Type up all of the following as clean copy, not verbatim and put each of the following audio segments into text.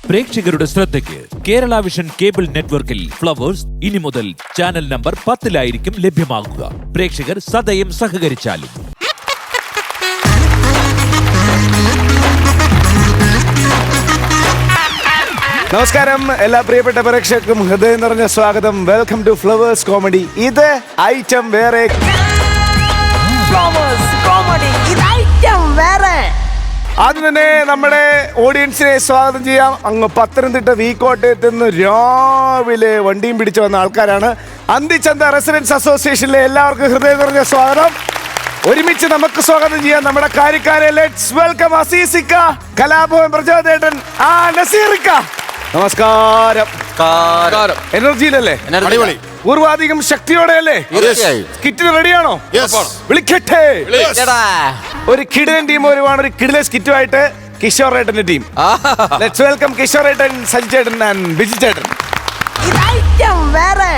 പ്രേക്ഷകരുടെ ശ്രദ്ധയ്ക്ക് Kerala vision cable നെറ്റ്വർക്കിൽ ഫ്ലവേഴ്സ് ഇനി മുതൽ ചാനൽ നമ്പർ 10-ലായിരിക്കും ലഭ്യമാകുക. പ്രേക്ഷകർ സദയം സഹകരിച്ചാലും. നമസ്കാരം എല്ലാ പ്രിയപ്പെട്ട പ്രേക്ഷകർക്കും ഹൃദയം നിറഞ്ഞ സ്വാഗതം. Welcome to Flowers comedy. ഇത് ഐറ്റം വേറെ. ഫ്ലവേഴ്സ് കോമഡി, ഇത് ഐറ്റം വേറെ. ആദ്യം തന്നെ നമ്മുടെ ഓഡിയൻസിനെ സ്വാഗതം ചെയ്യാം. അങ്ങ് പത്തനംതിട്ട വീക്കോട്ടയത്ത് നിന്ന് രാവിലെ വണ്ടിയും പിടിച്ചു വന്ന ആൾക്കാരാണ്. അന്തിച്ചന്ത റെസിഡൻസ് അസോസിയേഷനിലെ എല്ലാവർക്കും ഹൃദയം നിറഞ്ഞ സ്വാഗതം. ഒരുമിച്ച് നമുക്ക് സ്വാഗതം ചെയ്യാം നമ്മുടെ കാര്യക്കാരെ. ലെറ്റ്സ് വെൽക്കം അസീസിക്ക, കലാഭവൻ പ്രചോദേട്ടൻ, നസീറിക്ക. നമസ്കാരം. എനർജിയിലല്ലേ? അടിപൊളി. പൂർവാധികം ശക്തിയോടെ അല്ലേ? സ്കിറ്റിന് റെഡിയാണോ? വിളിക്കട്ടെ. ഒരു കിടിലൻ ടീം വരുവാണ്. ഒരു കിടിലൻ സ്കിറ്റുമായിട്ട് കിഷോർ ഏട്ടന്റെ ടീം. ലെറ്റ്സ് വെൽക്കം കിഷോർ ഏട്ടൻ, സജി ചേട്ടൻ ആൻഡ് ബിജി ചേട്ടൻ. ഇത് ഐറ്റം വേറെ.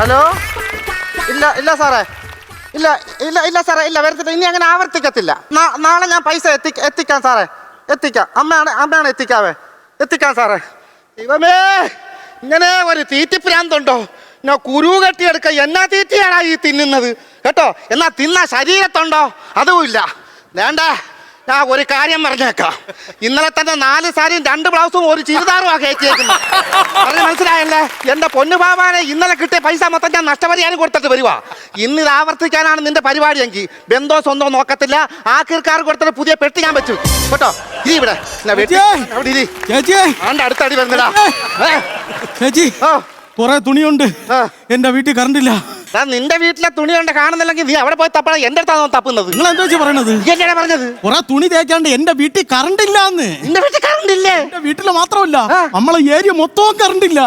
ഹലോ. ഇല്ല സാറേ, ഇല്ല സാറേ, ഇല്ല വരത്തില്ല. ഇനി അങ്ങനെ ആവർത്തിക്കത്തില്ല. നാളെ ഞാൻ പൈസ എത്തിക്കാം സാറേ, എത്തിക്കാം. അമ്മയാണ് എത്തിക്കാം സാറേ. ദൈവമേ, ഇങ്ങനെ ഒരു തീറ്റിപ്രാന്തുണ്ടോ? ഞാൻ കുരു കെട്ടിയെടുക്ക. എന്നാ തീറ്റിയാണാ ഈ തിന്നുന്നത് കേട്ടോ? എന്നാ തിന്നാ ശരീരത്തുണ്ടോ? അതുമില്ല. വേണ്ട, ഞാൻ ഒരു കാര്യം പറഞ്ഞേക്കാം. ഇന്നലെ തന്നെ 4 സാരിയും 2 ബ്ലൗസും ഒരു ചുരിദാറും കയറ്റിയേക്കുന്നത്. പറഞ്ഞ് മനസ്സിലായല്ലേ? എന്റെ പൊന്നു ബാബാനെ, ഇന്നലെ കിട്ടിയ പൈസ മൊത്തം ഞാൻ നഷ്ടപരിഹാരം കൊടുത്തിട്ട് വരുവാ. ഇന്ന് ഇത് ആവർത്തിക്കാനാണ് നിന്റെ പരിപാടിയെങ്കിൽ ബന്ധോ സ്വന്തോ നോക്കത്തില്ല. ആക്കിർക്കാർ കൊടുത്തിട്ട് പുതിയ പെട്ടി ഞാൻ വെച്ചു കേട്ടോ. ഇരി ഇവിടെ അടുത്തടി വരുന്നില്ല. ചേച്ചി, കൊറേ തുണിയുണ്ട് എന്റെ വീട്ടിൽ. കറണ്ടില്ല. നിന്റെ വീട്ടിലെ തുണി കൊണ്ട് കാണുന്നില്ലെങ്കിൽ നീ അവിടെ പോയി തപ്പണം. എന്റെ അടുത്താണ് തപ്പുന്നത്. നിങ്ങൾ എന്താ വെച്ചാ പറയണത്? എന്നോട് പറഞ്ഞത് കൊറേ തുണി തേക്കാണ്ട് എന്റെ വീട്ടിൽ കറണ്ടില്ലാന്ന്. നിന്റെ വീട്ടിൽ കറണ്ടില്ലേ? എന്റെ വീട്ടില് മാത്രമല്ല, നമ്മളെ ഏരിയ മൊത്തവും കറണ്ടില്ല.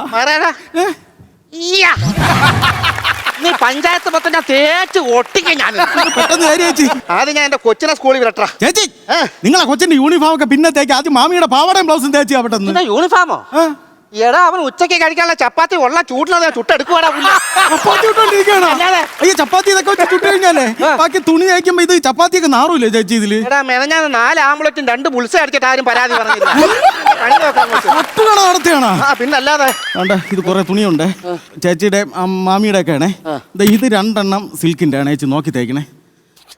നീ പഞ്ചായത്ത് മൊത്തം ഞാൻ തേച്ച് ഒട്ടിക്ക. ഞാൻ പെട്ടെന്ന് ചേച്ചി, ആദ്യം ഞാൻ എന്റെ കൊച്ചിനെ സ്കൂളിൽ വിടട്ടാ. ചേച്ചി, നിങ്ങളെ കൊച്ചിന്റെ യൂണിഫോം ഒക്കെ പിന്നെ തേക്ക്. ആദ്യം മാമിയുടെ പാവാടയും ബ്ലൗസും തേച്ചാ പെട്ടെന്ന്. യൂണിഫോമോ? എടാ, അവൻ ഉച്ചയ്ക്ക് കഴിക്കാനുള്ള ചപ്പാത്തി ഉള്ള ചൂട്ടിലത് ചുട്ടെടുക്കുവാടാ. അയ്യോ, ചപ്പാത്തി ഇതൊക്കെ വെച്ച് ചുട്ട് കഴിഞ്ഞാലേ ബാക്കി തുണി തേക്കുമ്പോ ഇത് ചപ്പാത്തിയൊക്കെ നാറൂല്ലേ ചേച്ചി ഇതില്? എടാ, മെനഞ്ഞാൽ 4 ആംബുലറ്റും 2 ബുൾസ അടിച്ചിട്ട് ആരും പരാതി പറഞ്ഞില്ല. നടത്തിയാണോ? പിന്നെ അല്ലാതെ. ഇത് കൊറേ തുണിയുണ്ട് ചേച്ചിയുടെ മാമിയുടെ ഒക്കെ ആണേ. ഇത് 2 എണ്ണം സിൽക്കിന്റെ ആണ് ചേച്ചി, നോക്കി തേക്കണേ.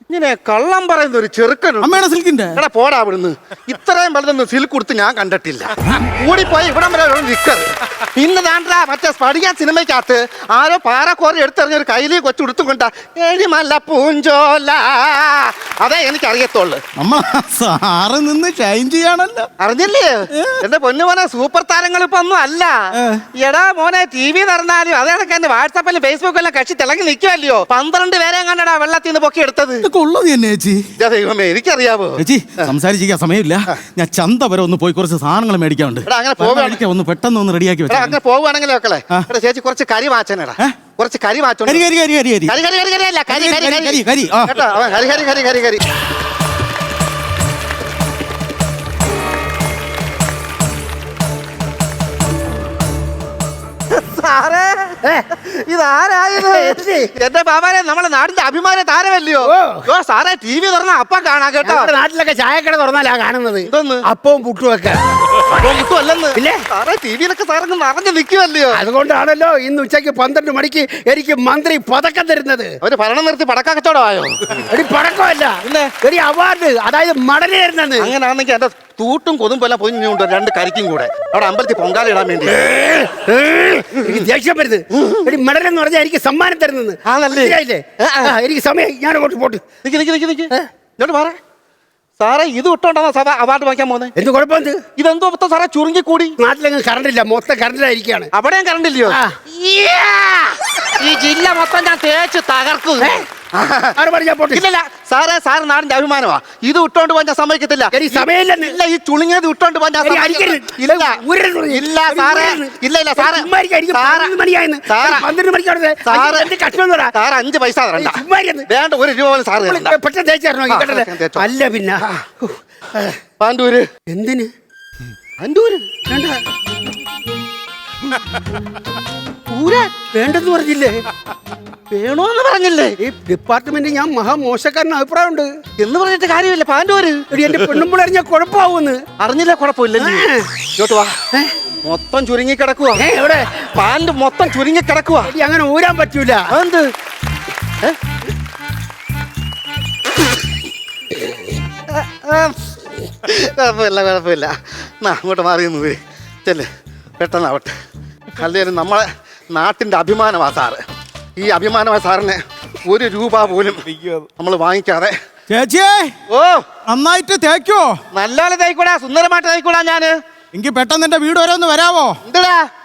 ഇങ്ങനെ കള്ളം പറയുന്ന ഒരു ചെറുക്കനും. അമ്മയുടെ സിൽക്കിന്റെ. എടാ പോടാ അവിടുന്ന്. ഇത്രയും വലുതൊന്നും സിൽക്ക് കൊടുത്ത് ഞാൻ കണ്ടിട്ടില്ല. കൂടിപ്പോയി ഇവിടം വരെ നിക്കറ്. പിന്നെ താണ്ടാ മറ്റേ സ്പടിക സിനിമയ്ക്കകത്ത് ആരോ പാറക്കോറി എടുത്തെറിഞ്ഞൊരു കയ്യില് കൊച്ചുടുത്തും കൊണ്ടാ എഴിമല്ല പൂഞ്ചോല. അതേ എനിക്ക് അറിയത്തുള്ളു. അമ്മ സാറ് നിന്ന് ഷൈൻ ചെയ്യാണല്ലോ. അറിഞ്ഞില്ലേ? എന്റെ പൊന്നു മോനെ, സൂപ്പർ താരങ്ങൾ ഇപ്പൊ ഒന്നും അല്ല. എടാ മോനെ, TV നടന്നാലും അതേ കണക്ക് എന്റെ വാട്സാപ്പിലും ഫേസ്ബുക്കിലും കക്ഷി തിളങ്ങി നിൽക്കുമല്ലയോ. 12 പേരെ കണ്ടടാ വെള്ളത്തിൽ നിന്ന് പൊക്കി എടുത്തത്. ഉള്ളത് തന്നെ ചേച്ചി. ദൈവമേ, എനിക്കറിയാവോ ചേച്ചി. സംസാരിച്ചിരിക്കാൻ സമയമില്ല. ഞാൻ ചന്ത വരെ ഒന്ന് പോയി കുറച്ച് സാധനങ്ങൾ മേടിക്കാറുണ്ട്. ഒന്ന് പെട്ടെന്ന് ഒന്ന് റെഡിയാക്കി വെച്ചാൽ. അങ്ങനെ പോകുവാണെങ്കിലോ മക്കളെ, ചേച്ചി കുറച്ച് കരി വാച്ചനടാ. കുറച്ച് കരി വാച്ചോ. സാറേ, ഇതാരായത്? എന്റെ ബാബാനെ, നമ്മളെ നാടിന്റെ അഭിമാന താരമല്ലയോ? സാറേ, TV തുറന്നാ അപ്പം കാണാം കേട്ടോ. നാട്ടിലൊക്കെ ചായക്കട തുറന്നാലാ കാണുന്നത്. ഇതൊന്ന് അപ്പവും പുട്ടും ഒക്കെ. അപ്പവും പുട്ടും അല്ലെന്ന്. സാറേ, TV-ലൊക്കെ സാറങ്ങ് നിറഞ്ഞു നിൽക്കുമല്ലയോ. അതുകൊണ്ടാണല്ലോ ഇന്ന് ഉച്ചയ്ക്ക് 12 മണിക്ക് എനിക്ക് മന്ത്രി പതക്കം തരുന്നത്. അവര് ഭരണം നിർത്തി പടക്ക കച്ചവടമായോ? എടി പടക്കമല്ല, എടി അവാർഡ്, അതായത് മടല് തരുന്നത്. അങ്ങനെയാണെങ്കിൽ എന്റെ തൂട്ടും കൊതുമ്പെല്ലാം പൊഞ്ഞുണ്ട് 2 കരിക്കും കൂടെ അവിടെ അമ്പലത്തിൽ പൊങ്കാല ഇടാൻ വേണ്ടി. എനിക്ക് ദേഷ്യം വരുന്നത്. എടി മെഡൽ എന്ന് പറഞ്ഞാൽ എനിക്ക് സമ്മാനം തരുന്നത്. എനിക്ക് സമയം, ഞാൻ അങ്ങോട്ട് പോട്ട്. ഇങ്ങോട്ട് മാറേ. സാറേ, ഇത് ഇട്ടോണ്ടാ സഭ അവാർഡ് വാങ്ങിക്കാൻ പോകുന്നത്? എന്ത് കുഴപ്പമുണ്ട്? ഇതെന്തോ മൊത്തം സാറേ ചുരുങ്ങി കൂടി. നാട്ടിലെങ്കിലും കറണ്ട് ഇല്ല, മൊത്തം കറണ്ടിലായിരിക്കാണ്. അവിടെയും കറണ്ട് ഇല്ലയോ? ഈ ജില്ല മൊത്തം ഞാൻ തേച്ച് തകർക്കും. ഇല്ല സാറേ, സാറ് നാടിന്റെ അഭിമാനമാ. ഇത് ഇട്ടോണ്ട് പോകാൻ ഞാൻ സമ്മതിക്കത്തില്ല. ഇല്ല, ഈ ചുളുങ്ങിയത് ഇട്ടോണ്ട് പോകാൻ ഞാൻ സമ്മതിക്കില്ല. ഇല്ല സാറേ, ഇല്ല സാറേ, 5 പൈസ തരണ്ട. വേണ്ട, 1 രൂപ പോലും സാറ് തരണ്ട. അല്ല പിന്നെ പാണ്ടൂര്. എന്തിന്? പാണ്ടൂര് ഊരാൻ വേണ്ടെന്ന് പറഞ്ഞില്ലേ? വേണോന്ന് പറഞ്ഞില്ലേ? ഈ ഡിപ്പാർട്ട്മെന്റ് ഞാൻ മഹാമോശക്കാരന് അഭിപ്രായമുണ്ട്. എന്ന് പറഞ്ഞിട്ട് കാര്യമില്ല. പാൻറ് വര് എടി എന്റെ പെണ്ണുമ്പോൾ അറിഞ്ഞ കുഴപ്പമാവുമെന്ന്. അറിഞ്ഞില്ല, കുഴപ്പമില്ലല്ലേ? ഇങ്ങോട്ട് വാ. മൊത്തം ചുരുങ്ങി കിടക്കുക. എവിടെ? പാൻറ് മൊത്തം ചുരുങ്ങി കിടക്കുക. എടി അങ്ങനെ ഊരാൻ പറ്റൂല. എന്ത്? കുഴപ്പമില്ല. അങ്ങോട്ട് മാറി നിന്ന് പോയി ചെല്ലേ, പെട്ടെന്നാവട്ടെ. അല്ലെങ്കിൽ നമ്മളെ നാട്ടിന്റെ അഭിമാനമാ സാറ്. ഈ അഭിമാനമായ സാറിന് 1 രൂപ പോലും നമ്മൾ വാങ്ങിക്കാതെ. ചേച്ചിയെ ഓ, നന്നായിട്ട് തേക്കോ? നല്ലപോലെ തേക്കൂടാ, സുന്ദരമായിട്ട് തേക്കൂടാ. ഞാന് എങ്കിൽ പെട്ടെന്ന് എന്റെ വീട് വരെ ഒന്ന് വരാവോ? എന്താ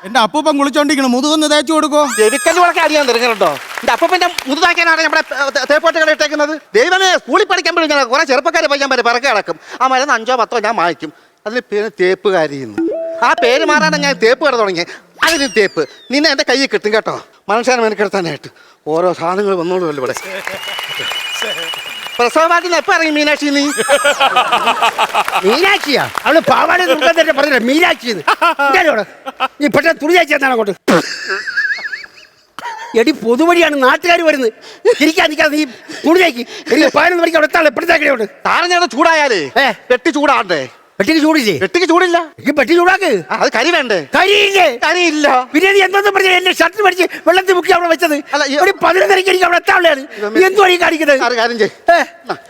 എന്റെ അപ്പൂപ്പൻ കുളിച്ചോണ്ടിരിക്കണം, മുതുകൊന്ന് തേച്ചു കൊടുക്കോ? ചെവിക്കല്ല് വളക്കെ അടിയാൻ തിരക്കണ്ടോ? എന്റെ അപ്പന്റെ മുതുതാക്കാനാണ് നമ്മുടെ തേപ്പോട്ട് കട ഇട്ടേക്കുന്നത്. ദൈവമേ, സ്കൂളിൽ പഠിക്കുമ്പോഴും ഞാൻ കുറെ ചെറുപ്പക്കാരെ പയ്യാൻ പറ്റും പിറക്കെ കിടക്കും. ആ മരുന്ന് 5 10 ഞാൻ വാങ്ങിക്കും. അതിന് പേര് തേപ്പുകാരിന്ന്. ആ പേര് മാറാണ് ഞാൻ തേപ്പ് കട തുടങ്ങി. അതിന് തേപ്പ് നിന്നെ എന്റെ കയ്യിൽ കിട്ടും കേട്ടോ. മനുഷ്യനെ മെനക്കെടുത്താനായിട്ട് ഓരോ സാധനങ്ങൾ വന്നോളൂല്ലോ ഇവിടെ. പ്രസവമായിട്ട് എപ്പോ ഇറങ്ങി മീനാക്ഷി? മീനാക്ഷിയാ? അവള് പാവാടി തന്നെ പറഞ്ഞ മീനാക്ഷി. നീ പെട്ടെന്ന് തുണി തയ്ച്ചാണ് അങ്ങോട്ട്. എടി പൊതുവഴിയാണ്, നാട്ടുകാർ വരുന്നത്. ഇരിക്കാൻ നിൽക്കാതെ നീ തുണി തയ്ക്ക്. എനിക്ക് 11 മണിക്ക് അവിടെ എത്താളെ എപ്പോഴത്തേക്കോട്ട്. താരഞ്ഞ ചൂടായാലേ പെട്ടി ചൂടാണ്ടേ? പെട്ടിക്ക് ചൂടില്ലേ? പെട്ടിക്ക് ചൂടില്ല. എനിക്ക് പെട്ടി ചൂടാക്ക്. അത് കരി വേണ്ടേ? കരിയില്ലേ? കരിയില്ല. പിന്നെ നീ എന്തെന്ന് പറഞ്ഞ എന്റെ ഷർട്ട് പഠിച്ച് വെള്ളത്തിൽ മുക്കി അവിടെ വെച്ചത്? അല്ല, 11:30 എനിക്ക് അവിടെ എത്താളെയാണ്. എന്തു വഴി കാണിക്കുന്നത്? കാര്യം ചെയ്യ്,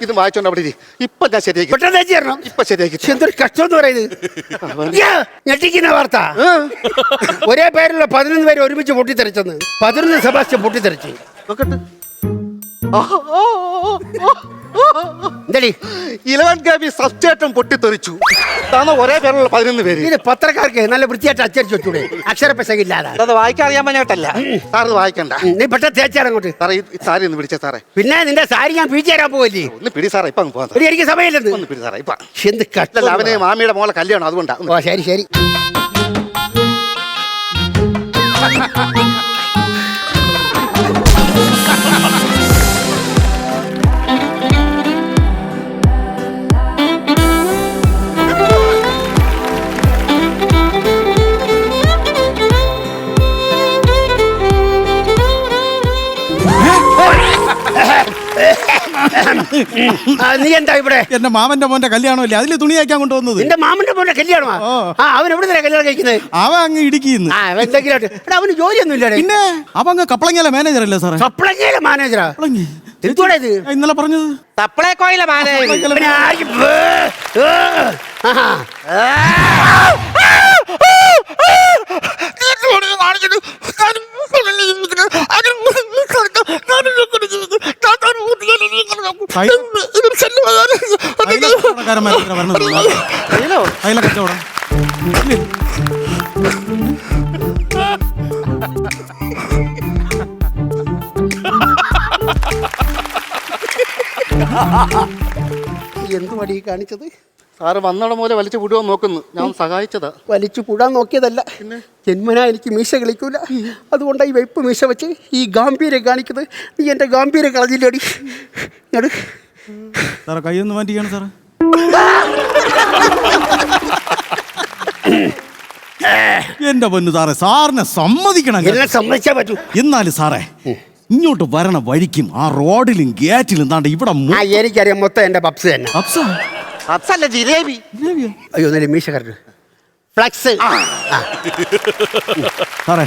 ഇത് വായിച്ചോണ്ട് അവിടെ ഇപ്പൊ ഞാൻ ശരിയാക്കി. പെട്ടെന്ന് തേച്ച് തരണം. ഇപ്പൊ ശരിയാക്കി. എന്തൊരു കഷ്ടം എന്ന് പറയുന്നത്. ഞെട്ടിക്കുന്ന വാർത്ത. ഒരേ പേരുള്ള 11 പേര് ഒരുമിച്ച് പൊട്ടിത്തെറിച്ചെന്ന്. 11 സെബാസ്റ്റ്യൻ പൊട്ടിത്തെറിച്ച്. നോക്കട്ടെ. എന്തടി 11 KB സബ്സ്റ്റേറ്റും പൊട്ടിത്തെറിച്ചു. ഇതാണ് ഒരേ പേരുള്ള 11 പേര്. ഇത് പത്രക്കാർക്ക് നല്ല വൃത്തിയായിട്ട് അച്ചടിച്ച് വെച്ചൂടെ? അക്ഷരപ്പശകില്ലാതെ. അത് വായിക്കാൻ അറിയാൻ പറഞ്ഞിട്ടല്ല സാർ, ഇത് വായിക്കണ്ട. നീ പെട്ടെന്ന് തേച്ചാറങ്ങോട്ട്. സാറേ, ഈ സാരി ഒന്ന് പിടിച്ചേ സാറേ. പിന്നെ നിന്റെ സാരി ഞാൻ പീച്ചു തരാൻ പോവല്ലേ? ഒന്ന് പിടി സാറേ, ഇപ്പൊ അങ്ങ് പോകാം. എടി, എനിക്ക് സമയമില്ലെന്ന്. ഒന്ന് പിടി സാറേ, ഇപ്പൊ. എന്ത് കഷ്ടം. അവന് മാമിയുടെ മോളെ കല്യാണം, അതുകൊണ്ടാ. ഓ, ശരി ശരി. നീ എന്താ ഇവിടെ? എന്റെ മാമന്റെ മോന്റെ കല്യാണമല്ലേ, അതില് തുണി തയ്ക്കാൻ കൊണ്ടുവന്നത്. നിന്റെ മാമന്റെ മോന്റെ കല്യാണമാ? അവൻ എവിടെ നിന്നാ കല്യാണം കഴിക്കുന്നത്? അവൻ അങ്ങ് ഇടുക്കിന്ന്. എന്തെങ്കിലും അവന് ജോലിയൊന്നും ഇല്ല. പിന്നെ അവൻ അങ്ങ് കപ്പളങ്ങയിലെ മാനേജർ അല്ലേ സാറേ? സപ്ലൈകോയിലെ മാനേജറാ? എന്തുവാ ഇത്? ഇന്നലെ പറഞ്ഞത് സപ്ലൈകോയിലെ മാനേജർ. കച്ചവടം എന്തുവാടി കാണിച്ചത്? സാറ് വന്നട പോലെ വലിച്ചു വിടുവാൻ നോക്കുന്നു. ഞാൻ സഹായിച്ചതാ. വലിച്ചു പൂടാൻ നോക്കിയതല്ല. ജന്മനാ എനിക്ക് മീശ കളിക്കൂല. അതുകൊണ്ടാണ് ഈ വെപ്പ് മീശ വെച്ച് ഈ ഗാംഭീര്യം കാണിക്കുന്നത്. നീ എന്റെ ഗാംഭീര്യം കളഞ്ഞില്ലടി. സാറേ, കൈയൊന്ന് മാറ്റിക്കാണ് സാറേ. എന്റെ പൊന്നു സാറേ, സാറിനെ സമ്മതിക്കണം. എല്ലാം സമ്മതിച്ചാ പറ്റൂ. എന്നാലും സാറേ, ഇങ്ങോട്ട് വരണ വഴിക്കും ആ റോഡിലും ഗേറ്റിലും താണ്ട് ഇവിടെ എനിക്കറിയാം, മൊത്തം എന്റെ പപ്സ് തന്നെ. അല്ല, ജിലേബി. അയ്യോ, നല്ല മീശ കറക്റ്റ് ഫ്ലക്സ്. സാറേ,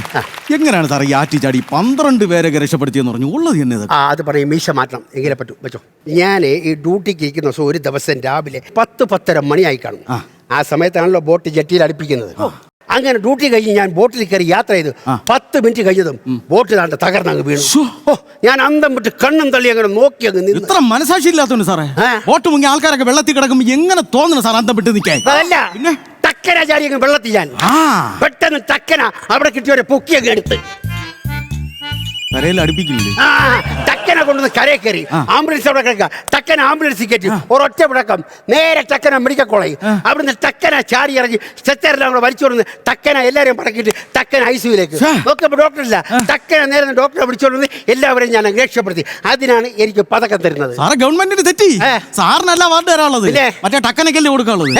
എങ്ങനെയാണ് സാറേ ഈ ആറ്റിച്ചാടി 12 പേരെ രക്ഷപ്പെടുത്തിയെന്ന് പറഞ്ഞു? ഉള്ളത് തന്നെ അത് പറയും. മീശ മാറ്റണം, എങ്ങനെ പറ്റും വെച്ചോ. ഞാൻ ഈ ഡ്യൂട്ടിക്ക് ഇരിക്കുന്ന ദിവസം ഒരു ദിവസം രാവിലെ 10-10:30 മണിയായി കാണും. ആ സമയത്താണല്ലോ ബോട്ട് ജെട്ടിയിൽ അടുപ്പിക്കുന്നത്. അങ്ങനെ ഡ്യൂട്ടി കഴിഞ്ഞ് ഞാൻ ബോട്ടിൽ കയറി യാത്ര ചെയ്ത് 10 മിനിറ്റ് കഴിഞ്ഞതും ബോട്ട് താണ്ട് തകർന്നങ്ങ് വീണു. ഓ, ഞാൻ അന്തം വിട്ട് കണ്ണും തള്ളി അങ്ങനെ നോക്കി അങ്ങ് നിന്ന്. ഇത്ര മനസാക്ഷി ഇല്ലാത്തോണ്ട് സാറേ, ബോട്ട് മുങ്ങി ആൾക്കാരൊക്കെ വെള്ളത്തിൽ കിടക്കുമ്പോ എങ്ങനെ തോന്നുന്നു സാർ അന്തം വിട്ട് നിൽക്കാൻ? അതല്ല, പിന്നെ ടക്കന ചാടി അങ്ങ് വെള്ളത്തിൽ ഞാൻ പെട്ടെന്ന് ടക്കന അവിടെ കിട്ടിയവരെ പൊക്കിയൊക്കെ എടുത്ത് കരയിൽ അടുപ്പിക്കില്ലേ? ടക്കന കൊണ്ടുവന്ന് കരയെ കയറി ആംബുലൻസ് അവിടെ കിടക്കുക. ടക്കന ആംബുലൻസ് കയറ്റി ഒരൊറ്റ വിടക്കം നേരെ ടക്കന മെഡിക്കൽ കോളേജ്. അവിടുന്ന് ടക്കന ചാടി ഇറങ്ങി സ്ട്രെച്ചറിൽ അവിടെ വലിച്ചു കൊടുന്ന് ടക്കന എല്ലാവരെയും പടക്കിയിട്ട് ടക്കന ICUലേക്ക് നോക്കിയപ്പോൾ ഡോക്ടറില്ല. ടക്കന നേരെ ഡോക്ടറെ വിളിച്ചോണ്ട് എല്ലാവരെയും ഞാൻ രക്ഷപ്പെടുത്തി. അതിനാണ് എനിക്ക് പതക്കം തരുന്നത്. സാറേ, ഗവൺമെന്റിന് തെറ്റി. സാറിനല്ല വാർഡ് തരാനുള്ളത്, മറ്റേ ടക്കനക്കല്ലേ കൊടുക്കാനുള്ളത്.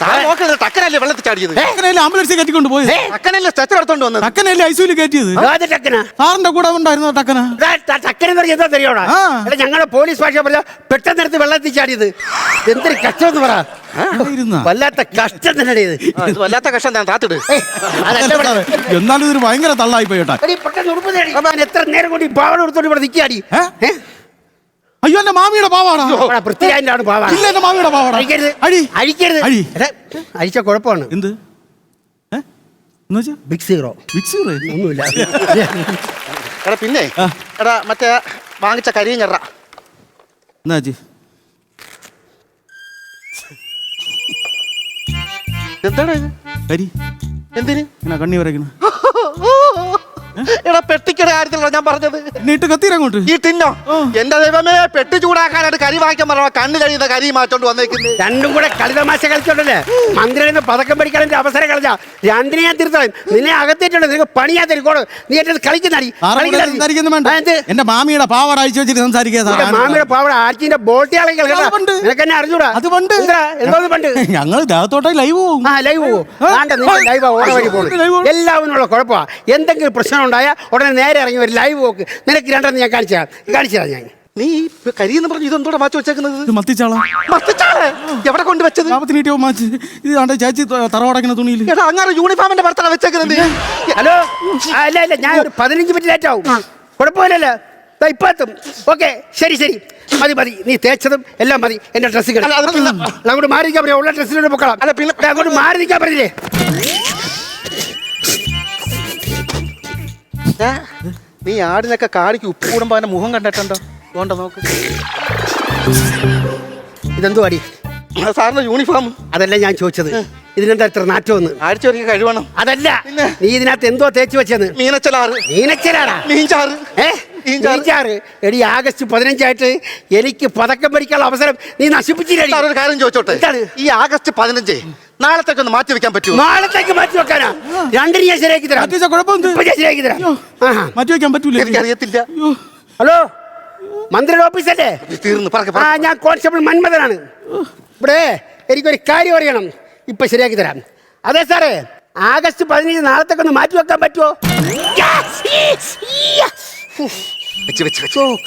സാറ് നോക്കുന്നത് ടക്കനല്ലേ വെള്ളത്തിൽ ചാടിയത്? ടക്കനല്ലേ ആംബുലൻസിൽ കയറ്റിക്കൊണ്ട് പോയത്? ടക്കനല്ലേ സ്ട്രെച്ചർ എടുത്തോണ്ട് വന്നത്? ടക്കനല്ലേ ഐസിയുല് കയറ്റിയത്? ഏത് ടക്കനാ? സാറിന്റെ കൂടെ ഉണ്ടായിരുന്നോ ടക്കന? ടക്കൻ എന്ന് പറഞ്ഞാൽ എന്താ தெரியோടാ? എടാ ഞങ്ങളുടെ പോലീസ് ഭാഷ പറഞ്ഞ പെട്ടെന്ന് എടുത്ത് വെള്ളത്തിൽ ചാടിയത്. എന്തൊരു കഷ്ടം എന്ന് പറ. വല്ലാത്ത കഷ്ടം തന്നെ ഇത്. ഇത് വല്ലാത്ത കഷ്ടം തന്നെ. താത്തിട്. എന്നാലും ഇതൊരു ഭയങ്കര തള്ളായി പോയി കേട്ടാ. പെട്ടെന്ന് ഉടുപ്പതേടി. ഞാൻ എത്ര നേരം കൊണ്ട് ഈ പാവട എടുത്തോണ്ട് ഇവിടെ നിൽക്കാടി. അയ്യോ എന്റെ മാമിയുടെ പാവാടാ. പൃഥ്വിരാജിന്റെ പാവാട. ഇല്ല എന്റെ മാമിയുടെ പാവാടാ. അഴിക്കരുത്. അഴി അഴിക്കരുത്. അഴി. എടാ, അഴിച്ച കുഴപ്പമാണ്. എന്ത് ബിഗ് സീറോ. ഒന്നുമില്ല. എടാ പിന്നെ എടാ മറ്റേ വാങ്ങിച്ച കരിയും ചെറ എന്നാ എന്താണ് ഇത്? കരി എന്തിന് ഇങ്ങനെ കണ്ണി വരയ്ക്കണ എടാ പെട്ടിക്കട കാര്യത്തിലുള്ള ഞാൻ പറഞ്ഞത്. എന്നിട്ട് കത്തിരങ്ങോട്ട് ഈ ടിന്നോ എന്റെ ദൈവമേ, പെട്ടി ചൂടാക്കാനായിട്ട് കരി വാങ്ങിക്കാൻ പറഞ്ഞ കണ്ണ് കഴിയുന്ന കരി മാറ്റോണ്ട് വന്നേക്കുന്നത്. രണ്ടും കൂടെ കളിതമാശ കളിച്ചോണ്ടല്ലേ മന്ത്രിയിൽ നിന്ന് പതക്കം പഠിക്കാനുള്ള അവസരം കളിച്ചാ രണ്ടിനെ ഞാൻ തീർത്തളയും. നിന്നെ അകത്തേറ്റുണ്ട്, നിനക്ക് പണിയാ തരിക്കോട്. നീ എന്റെ കളിക്കുന്നടി വേണ്ട. എന്റെ മാമിയുടെ പാവാട അയച്ചു വെച്ചിട്ട് സംസാരിക്കുക. മാമിയുടെ പാവട ആഴ്ചന്റെ ബോട്ടിയാളെ നിനക്ക് എന്നെ അറിഞ്ഞൂടാ. അത് പണ്ട് എന്തോ പണ്ട് ഞങ്ങൾ ദേഹത്തോട്ടെ ലൈവ് പോകും. ലൈവ് പോകും. ലൈവ് ഓണ വഴി പോകും. എല്ലാവനുള്ള കുഴപ്പമാ. എന്തെങ്കിലും പ്രശ്നം ഉണ്ടായാൽ ഉടനെ നേരെ ഇറങ്ങി ഒരു ലൈവ് പോക്ക്. നിനക്ക് രണ്ടെന്ന് ഞാൻ കാണിച്ചു തരാം. ഞാൻ നീ കരിയെന്ന് പറഞ്ഞു ഇതെന്തോടെ മാറ്റി വെച്ചേക്കുന്നത്? മത്തിച്ചാള എവിടെ കൊണ്ട് വെച്ചത്? മാച്ച് ഇത് ചേച്ചി തറവടക്കുന്ന തുണിയിൽ. അങ്ങനെ യൂണിഫോമിന്റെ പുറത്താണ് വെച്ചേക്കുന്നത്. ഹലോ, അല്ല ഞാൻ ഒരു 15 മിനിറ്റ് ലേറ്റ് ആവും. കുഴപ്പമില്ലല്ലോ, ഇപ്പൊ എത്തും. ഓക്കെ, ശരി മതി. നീ തേച്ചതും എല്ലാം മതി. എന്റെ ഡ്രസ്സ് അങ്ങോട്ട് മാറി നിൽക്കാൻ പറയാം. ഉള്ള ഡ്രസ്സിലൂടെ പൊക്കണം. അല്ല പിന്നെ അങ്ങോട്ട് മാറി നിൽക്കാൻ പറഞ്ഞില്ലേ? നീ ആടിനൊക്കെ കാടിക്ക് ഉപ്പ് കൂടുമ്പോ അതിന്റെ മുഖം കണ്ടിട്ടുണ്ടോ? അതുകൊണ്ട് നോക്ക്. ഇതെന്തു അടി? സാറിന്റെ യൂണിഫോം. അതല്ല ഞാൻ ചോദിച്ചത്, ഇതിനെന്താ ഇത്ര നാറ്റമെന്ന്? ആഴ്ചയൊക്കെ കഴിവണം. അതല്ല, നീ ഇതിനകത്ത് എന്തോ തേച്ച് വെച്ചെന്ന്. മീനച്ചലാടാ. മീൻചാറ്. എടി, ആഗസ്റ്റ് 15 എനിക്ക് പതക്കം പഠിക്കാനുള്ള അവസരം നീ നശിപ്പിച്ചില്ല. ഒരു കാര്യം ചോദിച്ചോട്ടെ, ഈ ആഗസ്റ്റ് 15 നാളത്തേക്ക് ഒന്ന് മാറ്റി വെക്കാൻ പറ്റുമോ? നാളത്തേക്ക് മാറ്റി വെക്കാനാ? രണ്ടിന് ഞാൻ ശരിയാക്കി തരാം. ശരിയാക്കി തരാം. മാറ്റി വെക്കാൻ പറ്റൂല. എനിക്കറിയത്തില്ല. ഹലോ, മന്ത്രിയുടെ ഓഫീസല്ലേ? തീർന്നു. ഞാൻ കോൺസ്റ്റബിൾ മന്മഥനാണ്. ഇവിടെ എനിക്കൊരു കാര്യം അറിയണം. ഇപ്പൊ ശരിയാക്കി തരാം. അതെ സാറേ, ആഗസ്റ്റ് 15 നാളത്തേക്ക് ഒന്ന് മാറ്റി വെക്കാൻ പറ്റുമോ?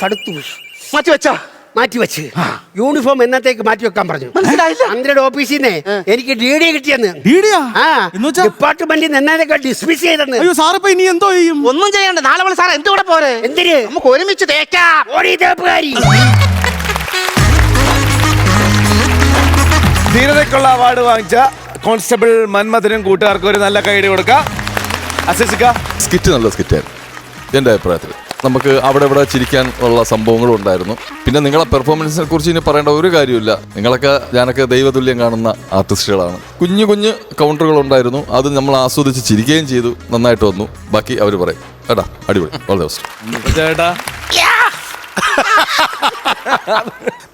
കടുത്തു. മാറ്റി വെച്ച് യൂണിഫോം എന്നത്തേക്ക് മാറ്റി വെക്കാൻ പറഞ്ഞു. മന്ത്രിയുടെ ഓഫീസിൽ നിന്ന് എനിക്ക് DD കിട്ടിയെന്ന്. ഡിപ്പാർട്ട്മെന്റിൽ നിന്ന് എന്നതൊക്കെ ഡിസ്മിസ് ചെയ്തെന്ന്. ഇനി എന്തോ ചെയ്യും? ഒന്നും ചെയ്യണ്ട. നാളെ സാർ എന്റെ കൂടെ പോരെ? എന്തിന്? നമുക്ക് ഒരുമിച്ച് തേക്കാം. ഓടി തേപ്പുകാരി. ധീരതയ്ക്കുള്ള അവാർഡ് വാങ്ങിച്ച കോൺസ്റ്റബിൾ മന്മഥനും കൂട്ടുകാർക്കും ഒരു നല്ല കൈയടി കൊടുക്കാം. സ്കിറ്റ് നല്ല സ്കിറ്റായിരുന്നു എൻ്റെ അഭിപ്രായത്തിൽ. നമുക്ക് അവിടെ ഇവിടെ ചിരിക്കാൻ ഉള്ള സംഭവങ്ങളും ഉണ്ടായിരുന്നു. പിന്നെ നിങ്ങളെ പെർഫോമൻസിനെ കുറിച്ച് ഇനി പറയേണ്ട ഒരു കാര്യമില്ല. ഞാനൊക്കെ ദൈവതുല്യം കാണുന്ന ആർട്ടിസ്റ്റുകളാണ്. കുഞ്ഞു കൗണ്ടറുകൾ ഉണ്ടായിരുന്നു. അത് നമ്മൾ ആസ്വദിച്ച് ചിരിക്കുകയും ചെയ്തു. നന്നായിട്ട് വന്നു. ബാക്കി അവർ പറയും. കേട്ടാ, അടിപൊളി. ഓൾ ദി ബെസ്റ്റ് ചേട്ടാ.